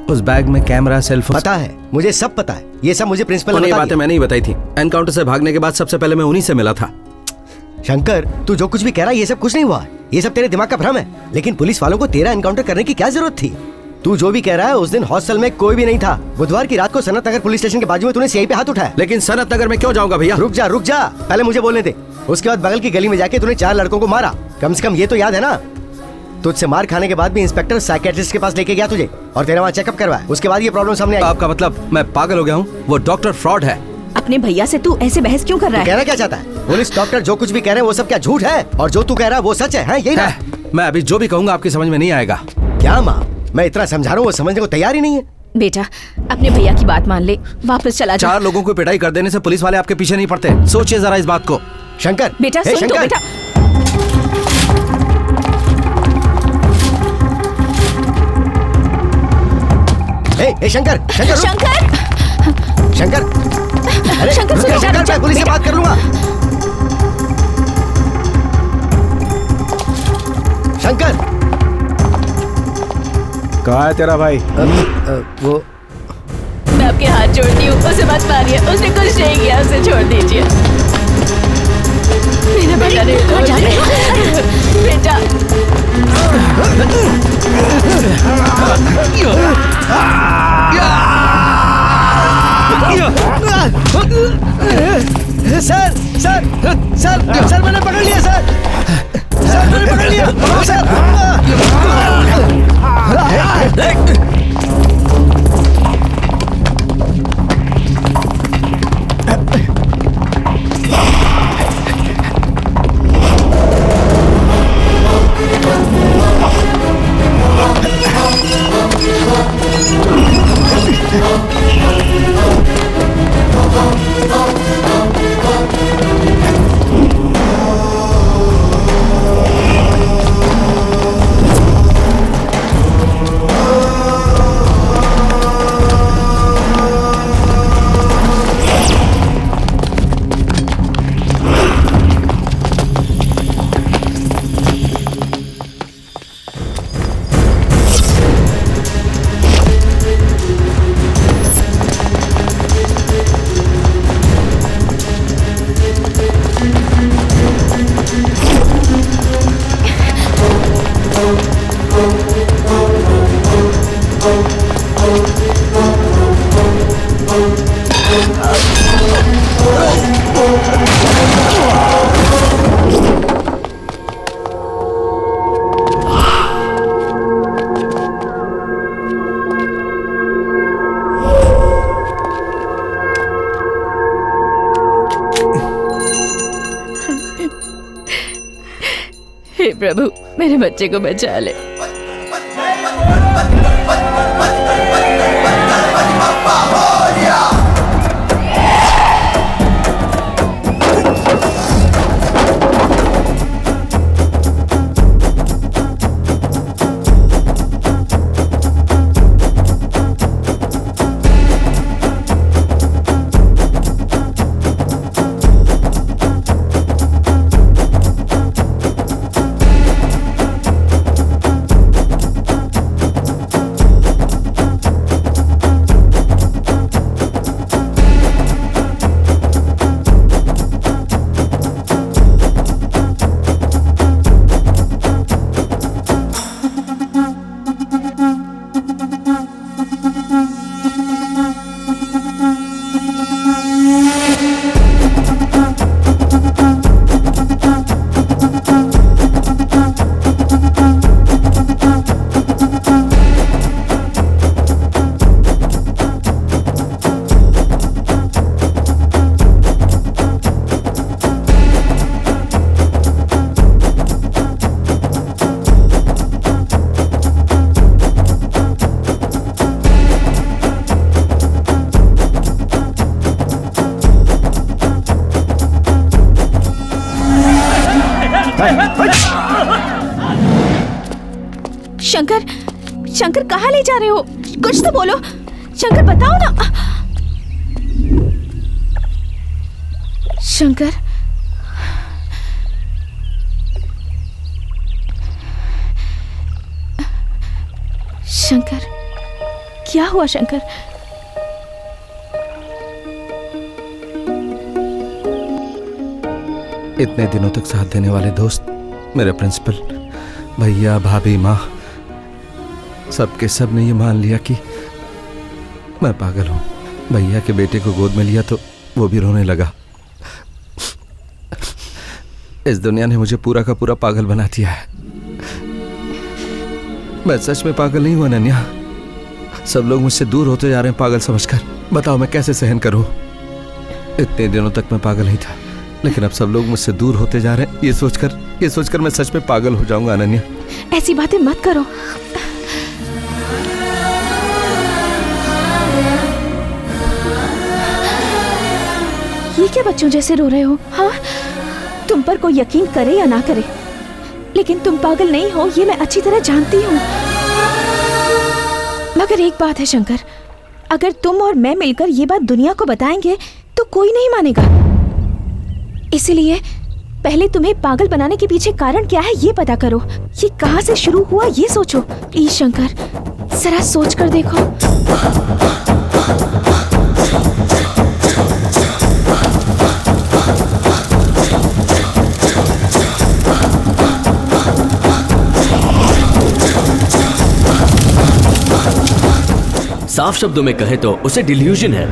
उस बैग में कैमरा, सेलफोन। पता है मुझे, सब पता है, ये सब मुझे प्रिंसिपल ने बातें मैंने ही बताई थी। एनकाउंटर से भागने के बाद सबसे पहले मैं उन्हीं से मिला था। शंकर तू जो कुछ भी कह रहा है ये सब कुछ नहीं हुआ, ये सब तेरे दिमाग का भ्रम है। लेकिन पुलिस वालों को तेरा एनकाउंटर करने की क्या जरूरत थी? तू जो भी कह रहा है, उस दिन हॉस्टल में कोई भी नहीं था। बुधवार की रात को सनत नगर पुलिस स्टेशन के बाजू में तूने सीआई पे हाथ उठाया। लेकिन सनत नगर में क्यों जाऊंगा भैया? रुक जा, पहले मुझे बोलने दे। उसके बाद बगल की गली में जाके तूने 4 लड़कों को मारा। कम से कम ये तो याद है ना? तुझसे मार खाने के बाद भी इंस्पेक्टर साइकियाट्रिस्ट के पास लेके गया तुझे और तेरा वहाँ चेकअप करवाया। उसके बाद ये प्रॉब्लम सामने आई। आपका मतलब मैं पागल हो गया हूँ? वो डॉक्टर फ्रॉड है। अपने भैया से तू ऐसे बहस क्यों कर रहा है? कहना क्या चाहता है? पुलिस डॉक्टर जो कुछ भी कह रहे हैं वो सब क्या झूठ है? और जो तू कह रहा है वो सच है? यही ना? मैं अभी जो भी कहूँगा आपकी समझ में नहीं आएगा। क्या माँ, मैं इतना समझा रहा हूँ, वो समझने को तैयार ही नहीं है। बेटा अपने भैया की बात मान ले, वापस चला जा। 4 लोगों को पिटाई कर देने से पुलिस वाले आपके पीछे नहीं पड़ते। सोचिए जरा इस बात को। शंकर बेटा सुन तो बेटा। ए शंकर, शंकर, अरे शंकर, मैं पुलिस से बात कर लूंगा। शंकर, कहाँ है तेरा भाई? वो मैं आपके हाथ जोड़ती हूँ, उसे मत मारिए, उसने कुछ नहीं किया, उसे छोड़ दीजिए। मेरा बेटा बेटा सर सर सर सर मैंने पकड़ लिया सर सर मैंने पकड़ लिया हे प्रभु मेरे बच्चे को बचा ले। शंकर शंकर कहाँ ले जा रहे हो? कुछ तो बोलो शंकर, बताओ ना। शंकर शंकर क्या हुआ शंकर? इतने दिनों तक साथ देने वाले दोस्त, मेरे प्रिंसिपल, भैया, भाभी, माँ, सबके सब ने ये मान लिया कि मैं पागल हूँ। भैया के बेटे को गोद में लिया तो वो भी रोने लगा। इस दुनिया ने मुझे पूरा का पूरा पागल बना दिया है। मैं सच में पागल नहीं हूँ अनन्या। सब लोग मुझसे दूर होते जा रहे हैं पागल समझकर। बताओ मैं कैसे सहन करूँ? इतने दिनों तक मैं पागल नहीं था, लेकिन अब सब लोग मुझसे दूर होते जा रहे हैं। ये सोचकर मैं सच में पागल हो जाऊंगा अनन्या। ऐसी बातें मत करो। ये क्या बच्चों जैसे रो रहे हो? हाँ, तुम पर कोई यकीन करे या ना करे, लेकिन तुम पागल नहीं हो ये मैं अच्छी तरह जानती हूँ। मगर एक बात है शंकर, अगर तुम और मैं मिलकर ये बात दुनिया को बताएंगे तो कोई नहीं मानेगा। इसलिए पहले तुम्हें पागल बनाने के पीछे कारण क्या है ये पता करो। ये कहाँ से शुरू हुआ ये सोचो। प्लीज शंकर, जरा सोच कर देखो। साफ शब्दों में कहे तो उसे डिल्यूजन है।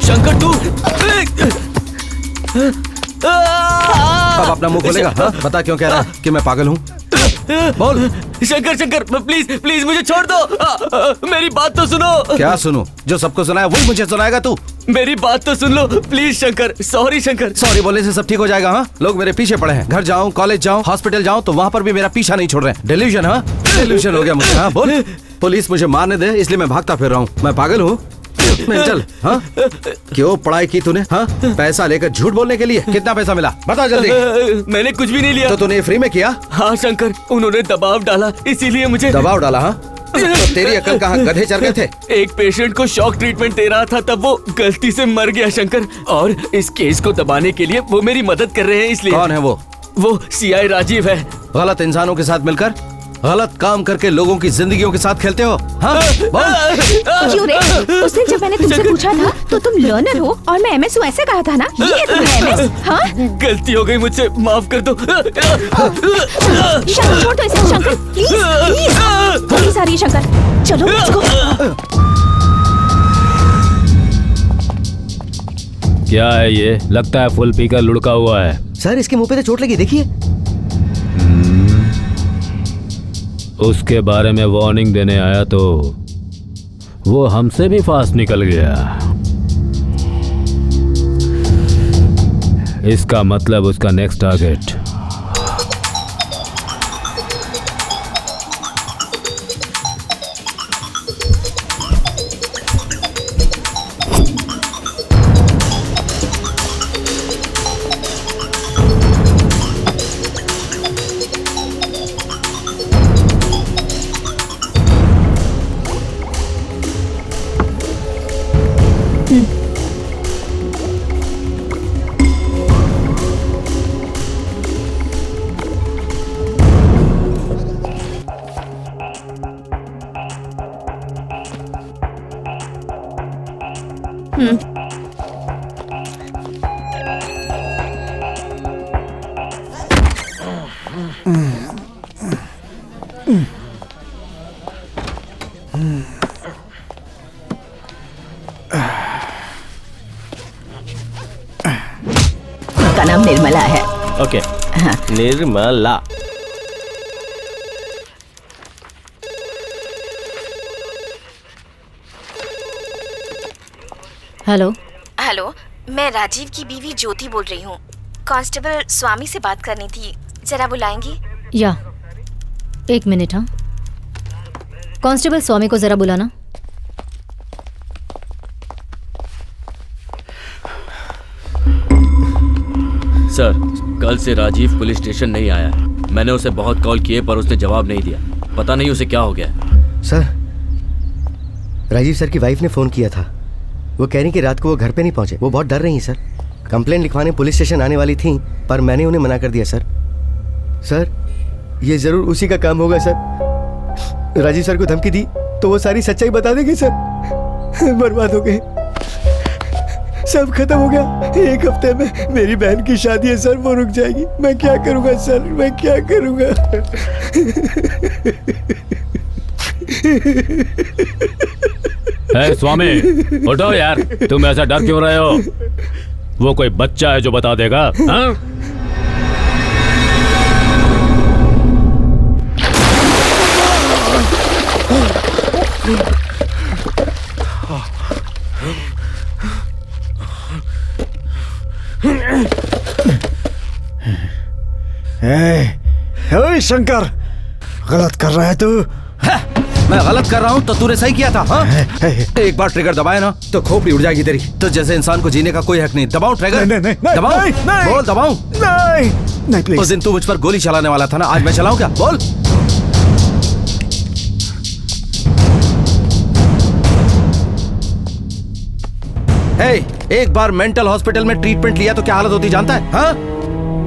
शंकर तू अब अपना मुंह खोलेगा? हाँ? बता क्यों कह रहा है कि मैं पागल हूँ? बोल। शंकर शंकर प्लीज प्लीज मुझे छोड़ दो। मेरी बात तो सुनो। क्या सुनो? जो सबको सुनाया वही मुझे सुनाएगा तू? मेरी बात तो सुन लो please Shankar. Sorry Shankar. Sorry बोलने से सब ठीक हो जाएगा? हाँ, लोग मेरे पीछे पड़े हैं। घर जाऊं, कॉलेज जाऊं, हॉस्पिटल जाऊं तो वहाँ पर भी मेरा पीछा नहीं छोड़ रहे हैं। डिल्यूजन? हाँ, डिल्यूजन हो गया मुझे। हाँ बोल। पुलिस मुझे मारने दे इसलिए मैं भागता फिर रहा हूँ। मैं पागल हूँ? चल। हाँ, क्यों पढ़ाई की तूने? हाँ, पैसा लेकर झूठ बोलने के लिए? कितना पैसा मिला बता जल्दी। मैंने कुछ भी नहीं लिया। तो तूने फ्री में किया? हाँ शंकर, उन्होंने दबाव डाला इसीलिए मुझे। दबाव डाला? हाँ, तो तेरी अकल कहाँ? गधे चढ़ गए थे? एक पेशेंट को शॉक ट्रीटमेंट दे रहा था तब वो गलती से मर गया शंकर, और इस केस को दबाने के लिए वो मेरी मदद कर रहे हैं इसलिए। कौन है वो? वो सीआई राजीव है। गलत इंसानों के साथ मिलकर गलत काम करके लोगों की जिंदगियों के साथ खेलते हो? हाँ? क्यों रे? उस दिन जब मैंने तुमसे पूछा था तो तुम लर्नर हो और मैं एमएस हूँ ऐसे कहा था ना? ये तुम्हें एमएस? हाँ? गलती हो गई मुझसे, माफ कर दो। शंकर छोड़ दो इसे। Shankar please please. पुलिस आ रही है शंकर, चलो लेट्स गो। क्या है ये? लगता है फुल पीकर लुढ़का हुआ है। सर इसके मुंह पे तो चोट लगी, देखिए। उसके बारे में वार्निंग देने आया तो वो हमसे भी फास्ट निकल गया। इसका मतलब उसका नेक्स्ट टारगेट का नाम निर्मला है। ओके। निर्मला। हेलो। हेलो, मैं राजीव की बीवी ज्योति बोल रही हूँ। कांस्टेबल स्वामी से बात करनी थी, जरा बुलाएंगी? या एक मिनट। हाँ, कांस्टेबल स्वामी को जरा बुलाना। सर, कल से राजीव पुलिस स्टेशन नहीं आया। मैंने उसे बहुत कॉल किए पर उसने जवाब नहीं दिया। पता नहीं उसे क्या हो गया। सर, राजीव सर की वाइफ ने फ़ोन किया था। वो कह रही कि रात को वो घर पे नहीं पहुंचे। वो बहुत डर रही हैं सर। कंप्लेंट लिखवाने पुलिस स्टेशन आने वाली थी पर मैंने उन्हें मना कर दिया सर। सर, ये ज़रूर उसी का काम होगा सर। राजीव सर को धमकी दी तो वो सारी सच्चाई बता देंगे सर। बर्बाद हो गए, सब खत्म हो गया। एक हफ्ते में मेरी बहन की शादी है सर, वो रुक जाएगी। मैं क्या करूंगा सर, मैं क्या करूंगा? है स्वामी, उठो यार। तुम ऐसा डर क्यों रहे हो? वो कोई बच्चा है जो बता देगा? हाँ? हे शंकर, गलत कर रहा है तू। मैं गलत कर रहा हूँ तो तूने सही किया था। हाँ? एक बार ट्रिगर दबाए ना तो खोपड़ी उड़ जाएगी तेरी। तो जैसे इंसान को जीने का कोई हक नहीं। दबाऊं ट्रिगर? नहीं, दबाऊं? नहीं, बोल दबाऊं? नहीं प्लीज। उस दिन तू मुझ पर गोली चलाने वाला था ना, आज मैं चलाऊं क्या? बोल। एक बार मेंटल हॉस्पिटल में ट्रीटमेंट लिया तो क्या हालत होती जानता है? हाँ?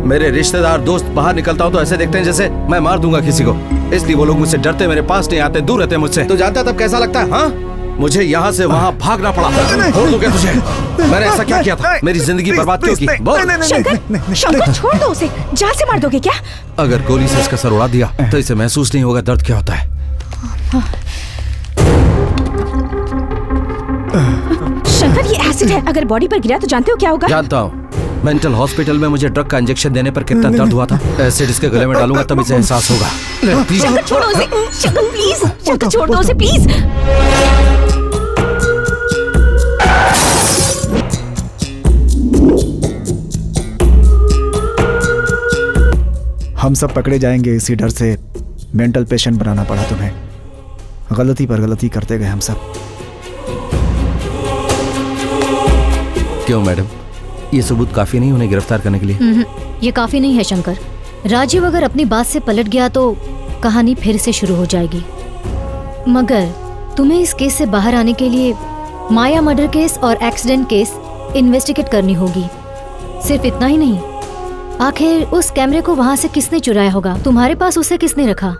मेरे रिश्तेदार दोस्त बाहर निकलता हूँ तो ऐसे देखते हैं जैसे मैं मार दूंगा किसी को। इसलिए वो लोग मुझसे डरते, मेरे पास नहीं आते, दूर रहते मुझसे। तो जानता तब कैसा लगता है? हाँ? मुझे यहाँ से वहाँ भागना पड़ा। छोड़ दूं क्या तुझे? मैंने ऐसा क्या किया था? मेरी जिंदगी बर्बाद क्यों की? बोल। शंकर छोड़ दो उसे, जान से मार दोगे क्या? अगर गोली से इसका सर उड़ा दिया तो इसे महसूस नहीं होगा दर्द क्या होता है। शंकर ये एसिड है, अगर बॉडी पर गिरा तो जानते हो क्या होगा? जानता हूँ। मेंटल हॉस्पिटल में मुझे ड्रग का इंजेक्शन देने पर कितना दर्द हुआ था। एसिड इसके गले में डालूंगा तब इसे एहसास होगा। प्लीज शंकर छोड़ो उसे, शंकर प्लीज, शंकर छोड़ दो उसे प्लीज। हम सब पकड़े जाएंगे इसी डर से मेंटल पेशेंट बनाना पड़ा तुम्हें। गलती पर गलती करते गए हम सब। क्यों मैडम, ये सबूत काफी नहीं उन्हें गिरफ्तार करने के लिए? ये काफी नहीं है शंकर। राजीव अगर अपनी बात से पलट गया तो कहानी फिर से शुरू हो जाएगी। मगर तुम्हें इस केस से बाहर आने के लिए माया मर्डर केस और एक्सीडेंट केस इन्वेस्टिगेट करनी होगी। सिर्फ इतना ही नहीं, आखिर उस कैमरे को वहां से किसने चुराया होगा? तुम्हारे पास उसे किसने रखा?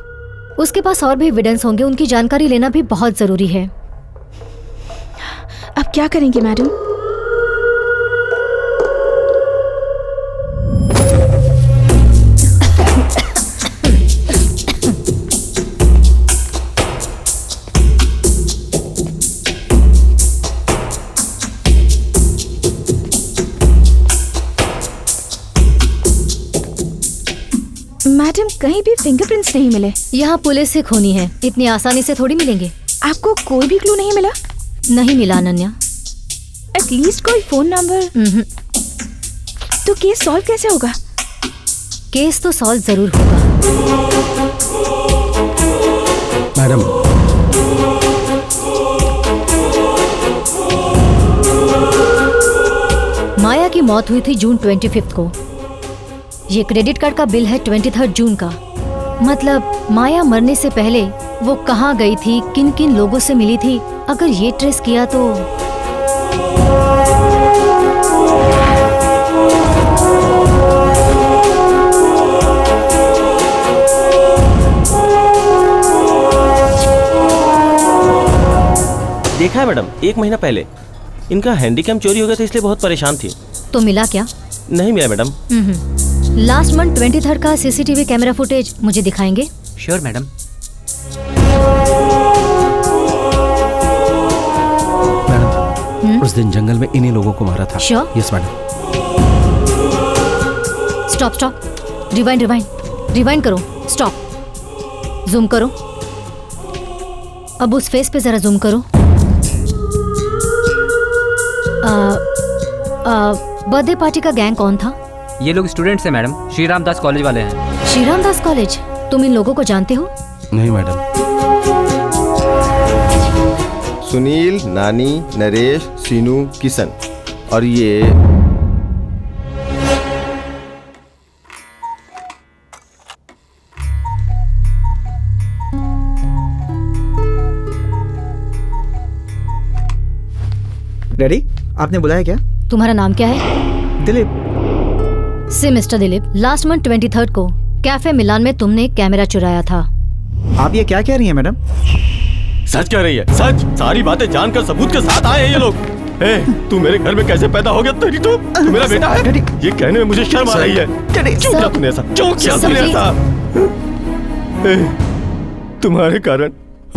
उसके पास और भी एविडेंस होंगे, उनकी जानकारी लेना भी बहुत जरूरी है। अब क्या करेंगे मैडम? मैडम कहीं भी फिंगरप्रिंट्स नहीं मिले। यहाँ पुलिस से खूनी है, इतनी आसानी से थोड़ी मिलेंगे। आपको कोई भी क्लू नहीं मिला? नहीं मिला अनन्या। एटलीस्ट कोई फोन नंबर? तो केस सॉल्व कैसे होगा? केस तो सॉल्व जरूर होगा। मैडम, माया की मौत हुई थी जून 25 को। ये क्रेडिट कार्ड का बिल है 23 जून का। मतलब माया मरने से पहले वो कहाँ गई थी, किन किन लोगों से मिली थी, अगर ये ट्रेस किया तो। देखा है मैडम, 1 महीना पहले इनका हैंडीकैम चोरी हो गया था, इसलिए बहुत परेशान थी। तो मिला क्या? नहीं मिला मैडम। लास्ट मंथ 23 का सीसीटीवी कैमरा फुटेज मुझे दिखाएंगे? Sure madam. मैडम, उस दिन जंगल में इन्हीं लोगों को मारा था। Sure? Yes madam. Stop stop, rewind rewind rewind करो। स्टॉप, जूम करो। अब उस फेस पे जरा जूम करो। बर्थडे पार्टी का गैंग कौन था? ये लोग स्टूडेंट्स हैं मैडम, श्री राम दास कॉलेज वाले हैं। श्री राम दास कॉलेज? तुम इन लोगों को जानते हो? नहीं मैडम। सुनील, नानी, नरेश, सीनू, किशन और ये डैडी, आपने बुलाया क्या? तुम्हारा नाम क्या है? दिलीप। से मिस्टर दिलीप, लास्ट मंथ 23 को कैफे मिलान में तुमने कैमरा चुराया था। आप ये क्या कह रही हैं मैडम? सच कह रही है, सच। सारी बातें जानकर सबूत के साथ आए हैं ये लोग। तू मेरे घर में कैसे पैदा हो गया? तेरी तू मेरा बेटा है? ये कहने में मुझे शर्म आ रही है। क्यों किया तूने ऐसा? क्यों किया तूने ऐसा? तुम्हारे कारण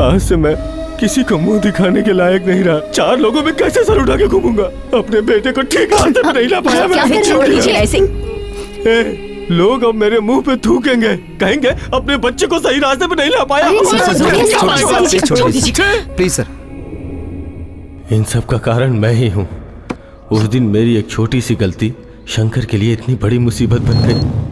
आज से मैं किसी को मुंह दिखाने के लायक नहीं रहा। 4 लोगों में कैसे सर उठा के घूमूंगा? अपने बेटे को ठीक रास्ते पे नहीं ला पाया मैं। लोग अब मेरे मुंह पे थूकेंगे, कहेंगे अपने बच्चे को सही रास्ते पे नहीं ला पाया। Please sir. इन सब का कारण मैं ही हूँ। उस दिन मेरी एक छोटी सी गलती शंकर के लिए इतनी बड़ी मुसीबत बन गई।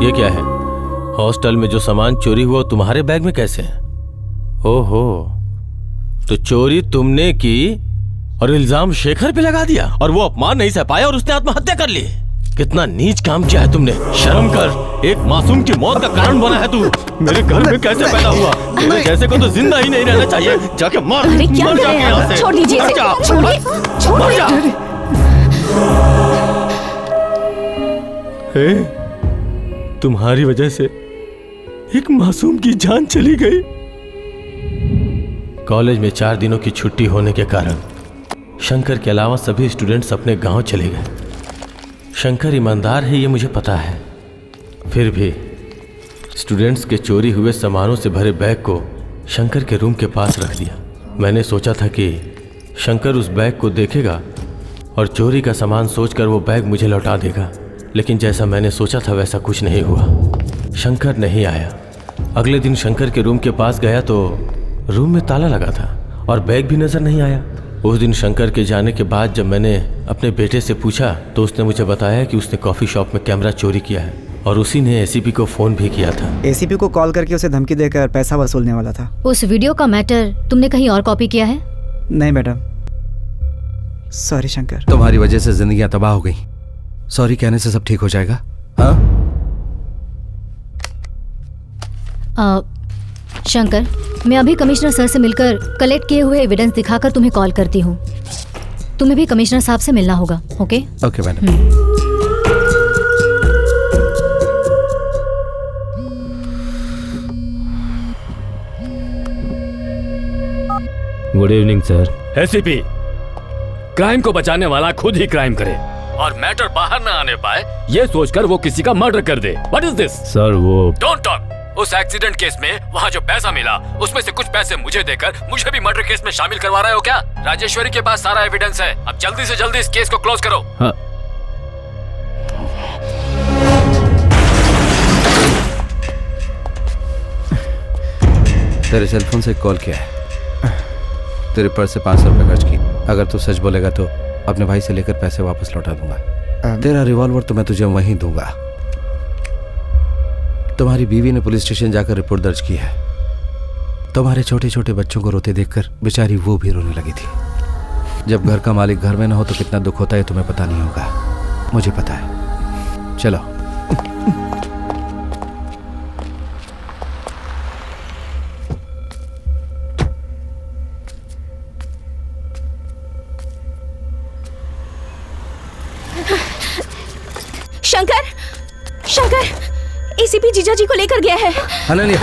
ये क्या है? हॉस्टल में जो सामान चोरी हुआ तुम्हारे बैग में कैसे है? ओहो, तो चोरी तुमने की और इल्जाम शेखर पे लगा दिया और वो अपमान नहीं सह पाया और उसने आत्महत्या कर ली। कितना नीच काम किया है तुमने। शर्म कर, एक मासूम की मौत का कारण बना है तू। मेरे घर में कैसे पैदा हुआ? तेरे जैसे को तो जिंदा ही नहीं रहना चाहिए। जाके मर, अरे क्या मर कर जाके रहे हैं यहाँ आप? से। छोड़ दीजिए मर इसे। जा। छोड़िए, मर जा। छोड़िए। हे, तुम्हारी वजह से एक मासूम की जान चली गई। कॉलेज में 4 दिनों की छुट्टी होने के कारण शंकर के अलावा सभी स्टूडेंट्स अपने गांव चले गए। शंकर ईमानदार है ये मुझे पता है, फिर भी स्टूडेंट्स के चोरी हुए सामानों से भरे बैग को शंकर के रूम के पास रख दिया। मैंने सोचा था कि शंकर उस बैग को देखेगा और चोरी का सामान सोचकर वो बैग मुझे लौटा देगा, लेकिन जैसा मैंने सोचा था वैसा कुछ नहीं हुआ। शंकर नहीं आया। अगले दिन शंकर के रूम के पास गया तो रूम में ताला लगा था और बैग भी नजर नहीं आया। उस दिन शंकर के जाने के बाद जब मैंने अपने बेटे से पूछा तो उसने मुझे बताया कि उसने कॉफ़ी शॉप में कैमरा चोरी किया है और उसी ने एसीपी को फ़ोन भी किया था। एसीपी को कॉल करके उसे धमकी देकर पैसा वसूलने वाला था। उस वीडियो का मैटर तुमने कहीं और कॉपी किया है? नहीं मैडम, सॉरी शंकर। तुम्हारी वजह से जिंदगियां तबाह हो गई। सॉरी कहने से सब ठीक हो जाएगा? हाँ? शंकर, मैं अभी कमिश्नर सर से मिलकर कलेक्ट किए हुए एविडेंस दिखाकर तुम्हें कॉल करती हूँ। तुम्हें भी कमिश्नर साहब से मिलना होगा। Okay okay madam. Good evening sir. ACP, crime को बचाने वाला खुद ही क्राइम करे और मैटर बाहर ना आने पाए ये सोचकर वो किसी का मर्डर कर दे। What is this? सर वो डोंट टॉक। उस एक्सीडेंट केस में वहाँ जो पैसा मिला उसमें से कुछ पैसे मुझे देकर मुझे भी मर्डर केस में शामिल करवा रहे हो क्या? राजेश्वरी के पास सारा एविडेंस है। अब जल्दी से जल्दी इस केस को क्लोज करो। हाँ। तेरे सेल फोन से कॉल किया है। तेरे पर्स से 500 रुपए खर्च की। अगर तू सच बोलेगा तो अपने भाई से लेकर पैसे वापस लौटा दूंगा। तेरा रिवॉल्वर तो मैं तुझे वहीं दूंगा। तुम्हारी बीवी ने पुलिस स्टेशन जाकर रिपोर्ट दर्ज की है। तुम्हारे छोटे छोटे बच्चों को रोते देखकर बेचारी वो भी रोने लगी थी। जब घर का मालिक घर में ना हो तो कितना दुख होता है तुम्हें पता नहीं होगा, मुझे पता है। चलो। शंकर, शंकर, एसीपी जीजा जी को लेकर गया है। अनन्या,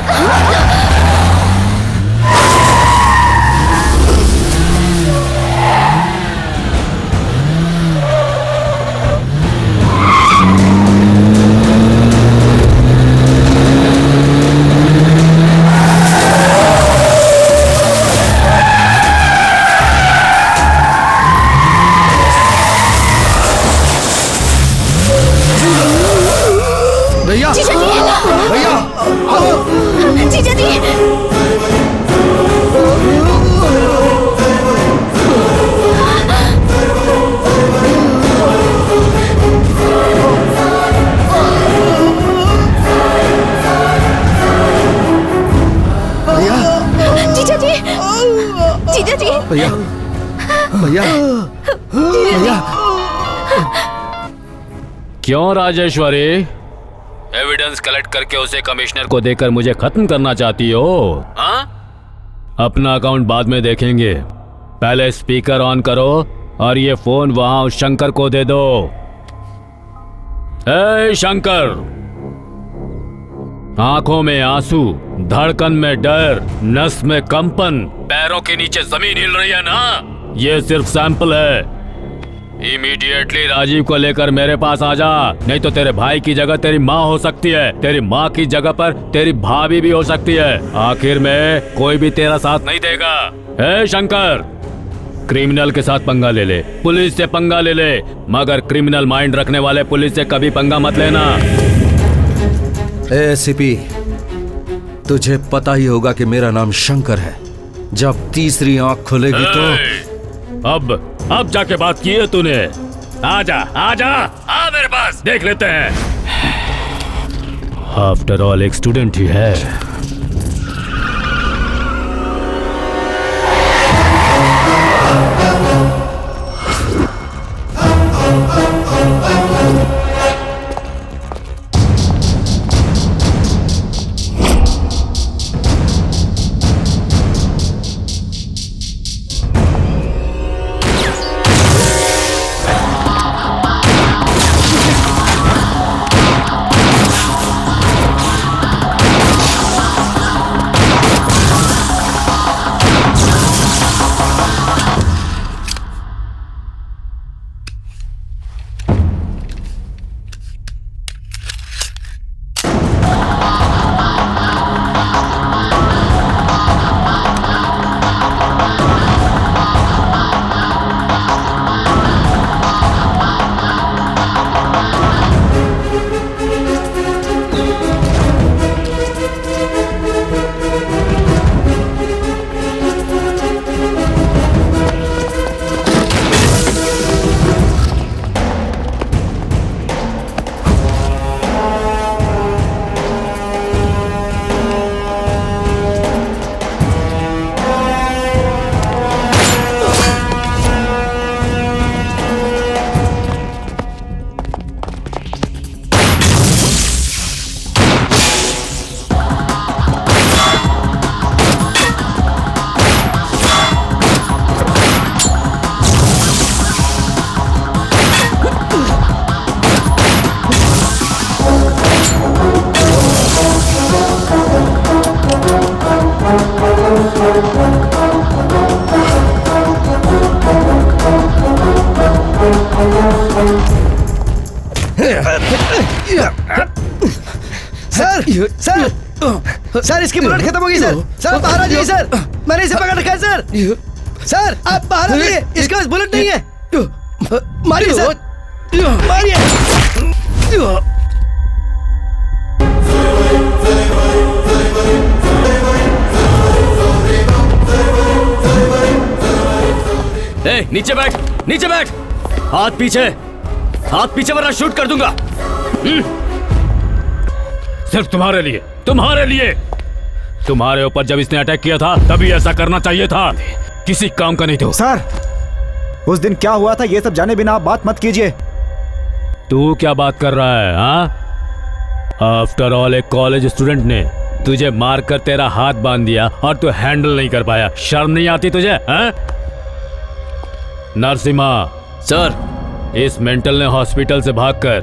भैया, जीजा जी, भैया, जीजा जी। जीजा जी, जीजा जी, भैया, भैया, भैया। क्यों राजेश्वरी, एविडेंस कलेक्ट करके उसे कमिश्नर को देकर मुझे खत्म करना चाहती हो? हाँ? अपना अकाउंट बाद में देखेंगे, पहले स्पीकर ऑन करो और ये फोन वहां उस शंकर को दे दो। ए शंकर, आंखों में आंसू, धड़कन में डर, नस में कंपन, पैरों के नीचे जमीन हिल रही है ना? ये सिर्फ सैंपल है। इमीडिएटली राजीव को लेकर मेरे पास आ जा, नहीं तो तेरे भाई की जगह तेरी माँ हो सकती है, तेरी माँ की जगह पर तेरी भाभी भी हो सकती है। आखिर में कोई भी तेरा साथ नहीं देगा। हे शंकर, क्रिमिनल के साथ पंगा ले ले, पुलिस से पंगा ले ले, मगर क्रिमिनल माइंड रखने वाले पुलिस से कभी पंगा मत लेना। एसीपी, तुझे पता ही होगा कि मेरा नाम शंकर है। जब तीसरी आंख खुलेगी तो अब जाके बात की है तूने। आजा आजा, आ मेरे पास, देख लेते हैं। आफ्टर ऑल एक स्टूडेंट ही है। सर सर सर इसकी बुलेट खत्म हो गई सर। सर आप बाहर आ जाइए सर, मैंने इसे पकड़ रखा है सर। सर आप बाहर आ जाइए, इसके पास बुलेट नहीं है। मारिए सर, मारिए। ए, नीचे बैठ, नीचे बैठ। हाथ पीछे वरना शूट कर दूंगा। सिर्फ तुम्हारे लिए, तुम्हारे लिए। तुम्हारे ऊपर जब इसने अटैक किया था तभी ऐसा करना चाहिए था, किसी काम का नहीं तो। सर उस दिन क्या हुआ था ये सब जाने बिना आप बात मत कीजिए। तू क्या बात कर रहा है? हाँ, आफ्टर ऑल एक कॉलेज स्टूडेंट ने तुझे मारकर तेरा हाथ बांध दिया और तू हैंडल नहीं कर पाया। शर्म नहीं आती तुझे? हाँ? नरसिम्हा सर, इस मेंटल ने हॉस्पिटल से भागकर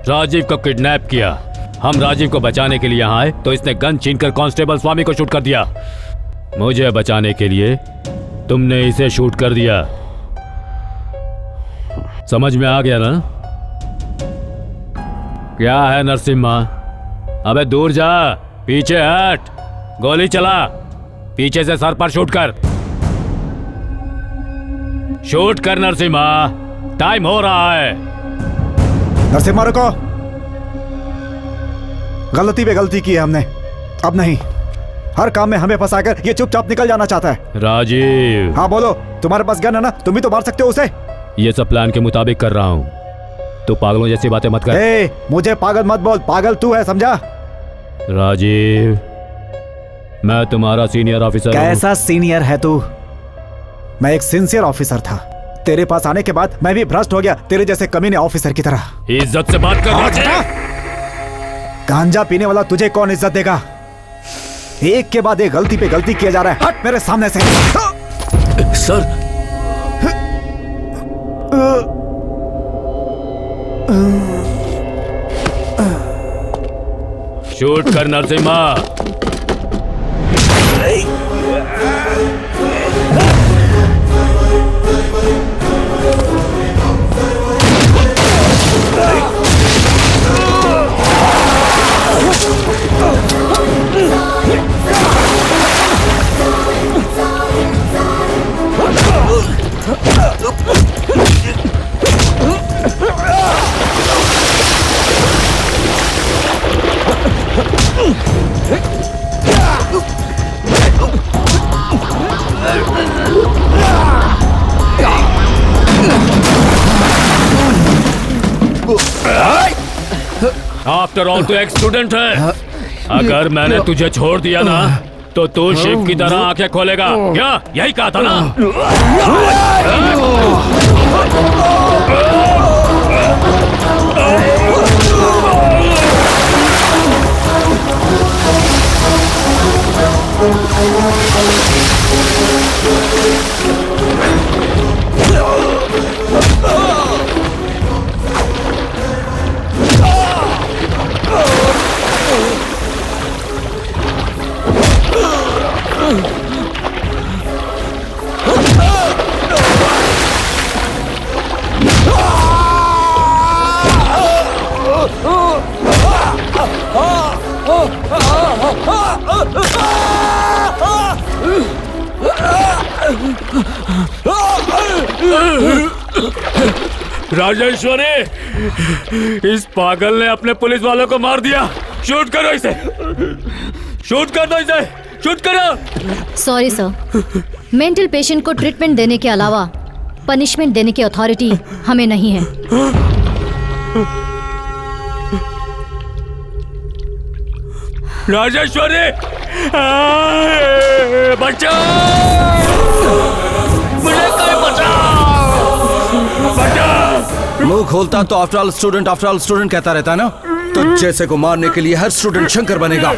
राजीव को किडनैप किया। हम राजीव को बचाने के लिए यहाँ आए तो इसने गन छीनकर कांस्टेबल स्वामी को शूट कर दिया। मुझे बचाने के लिए तुमने इसे शूट कर दिया। समझ में आ गया ना? क्या है नरसिम्हा? अबे दूर जा, पीछे हट, गोली चला, पीछे से सर पर शूट कर। शूट कर नरसिम्हा, टाइम हो रहा है। नरसिम्हा रुको, गलती पे गलती की है हमने, अब नहीं। हर काम में हमें फंसाकर ये चुपचाप निकल जाना चाहता है। राजीव। हाँ बोलो, तुम्हारे पास गन है ना, तुम भी तो मार सकते हो उसे। ये सब प्लान के मुताबिक कर रहा हूँ, तू पागलों जैसी बातें मत कर। ए, मुझे पागल मत बोल, पागल तू है, समझा? राजीव, मैं तुम्हारा सीनियर ऑफिसर हूँ। कैसा सीनियर है तू? मैं एक सिंसियर ऑफिसर था, तेरे पास आने के बाद मैं भी भ्रष्ट हो गया तेरे जैसे कमीने ऑफिसर की तरह। इज्जत से बात कर राजीव। गांजा पीने वाला तुझे कौन इज्जत देगा? एक के बाद एक गलती पे गलती किया जा रहा है, हट मेरे सामने से। सर शूट कर नरसिम्हा। आफ्टर ऑल तू एक स्टूडेंट है। अगर मैंने तुझे छोड़ दिया ना तो तू शिव की तरह आंखें खोलेगा। क्या यही कहा था ना? राजेश्वरी, इस पागल ने अपने पुलिस वालों को मार दिया। शूट करो इसे, शूट कर दो इसे, शूट करो। सॉरी सर, मेंटल पेशेंट को ट्रीटमेंट देने के अलावा पनिशमेंट देने की अथॉरिटी हमें नहीं है। राजेश्वरी, बचाओ, मुझे कोई बचाओ, बचाओ। मुंह खोलता तो आफ्टर ऑल स्टूडेंट कहता रहता है ना। तो जैसे को मारने के लिए हर स्टूडेंट शंकर बनेगा।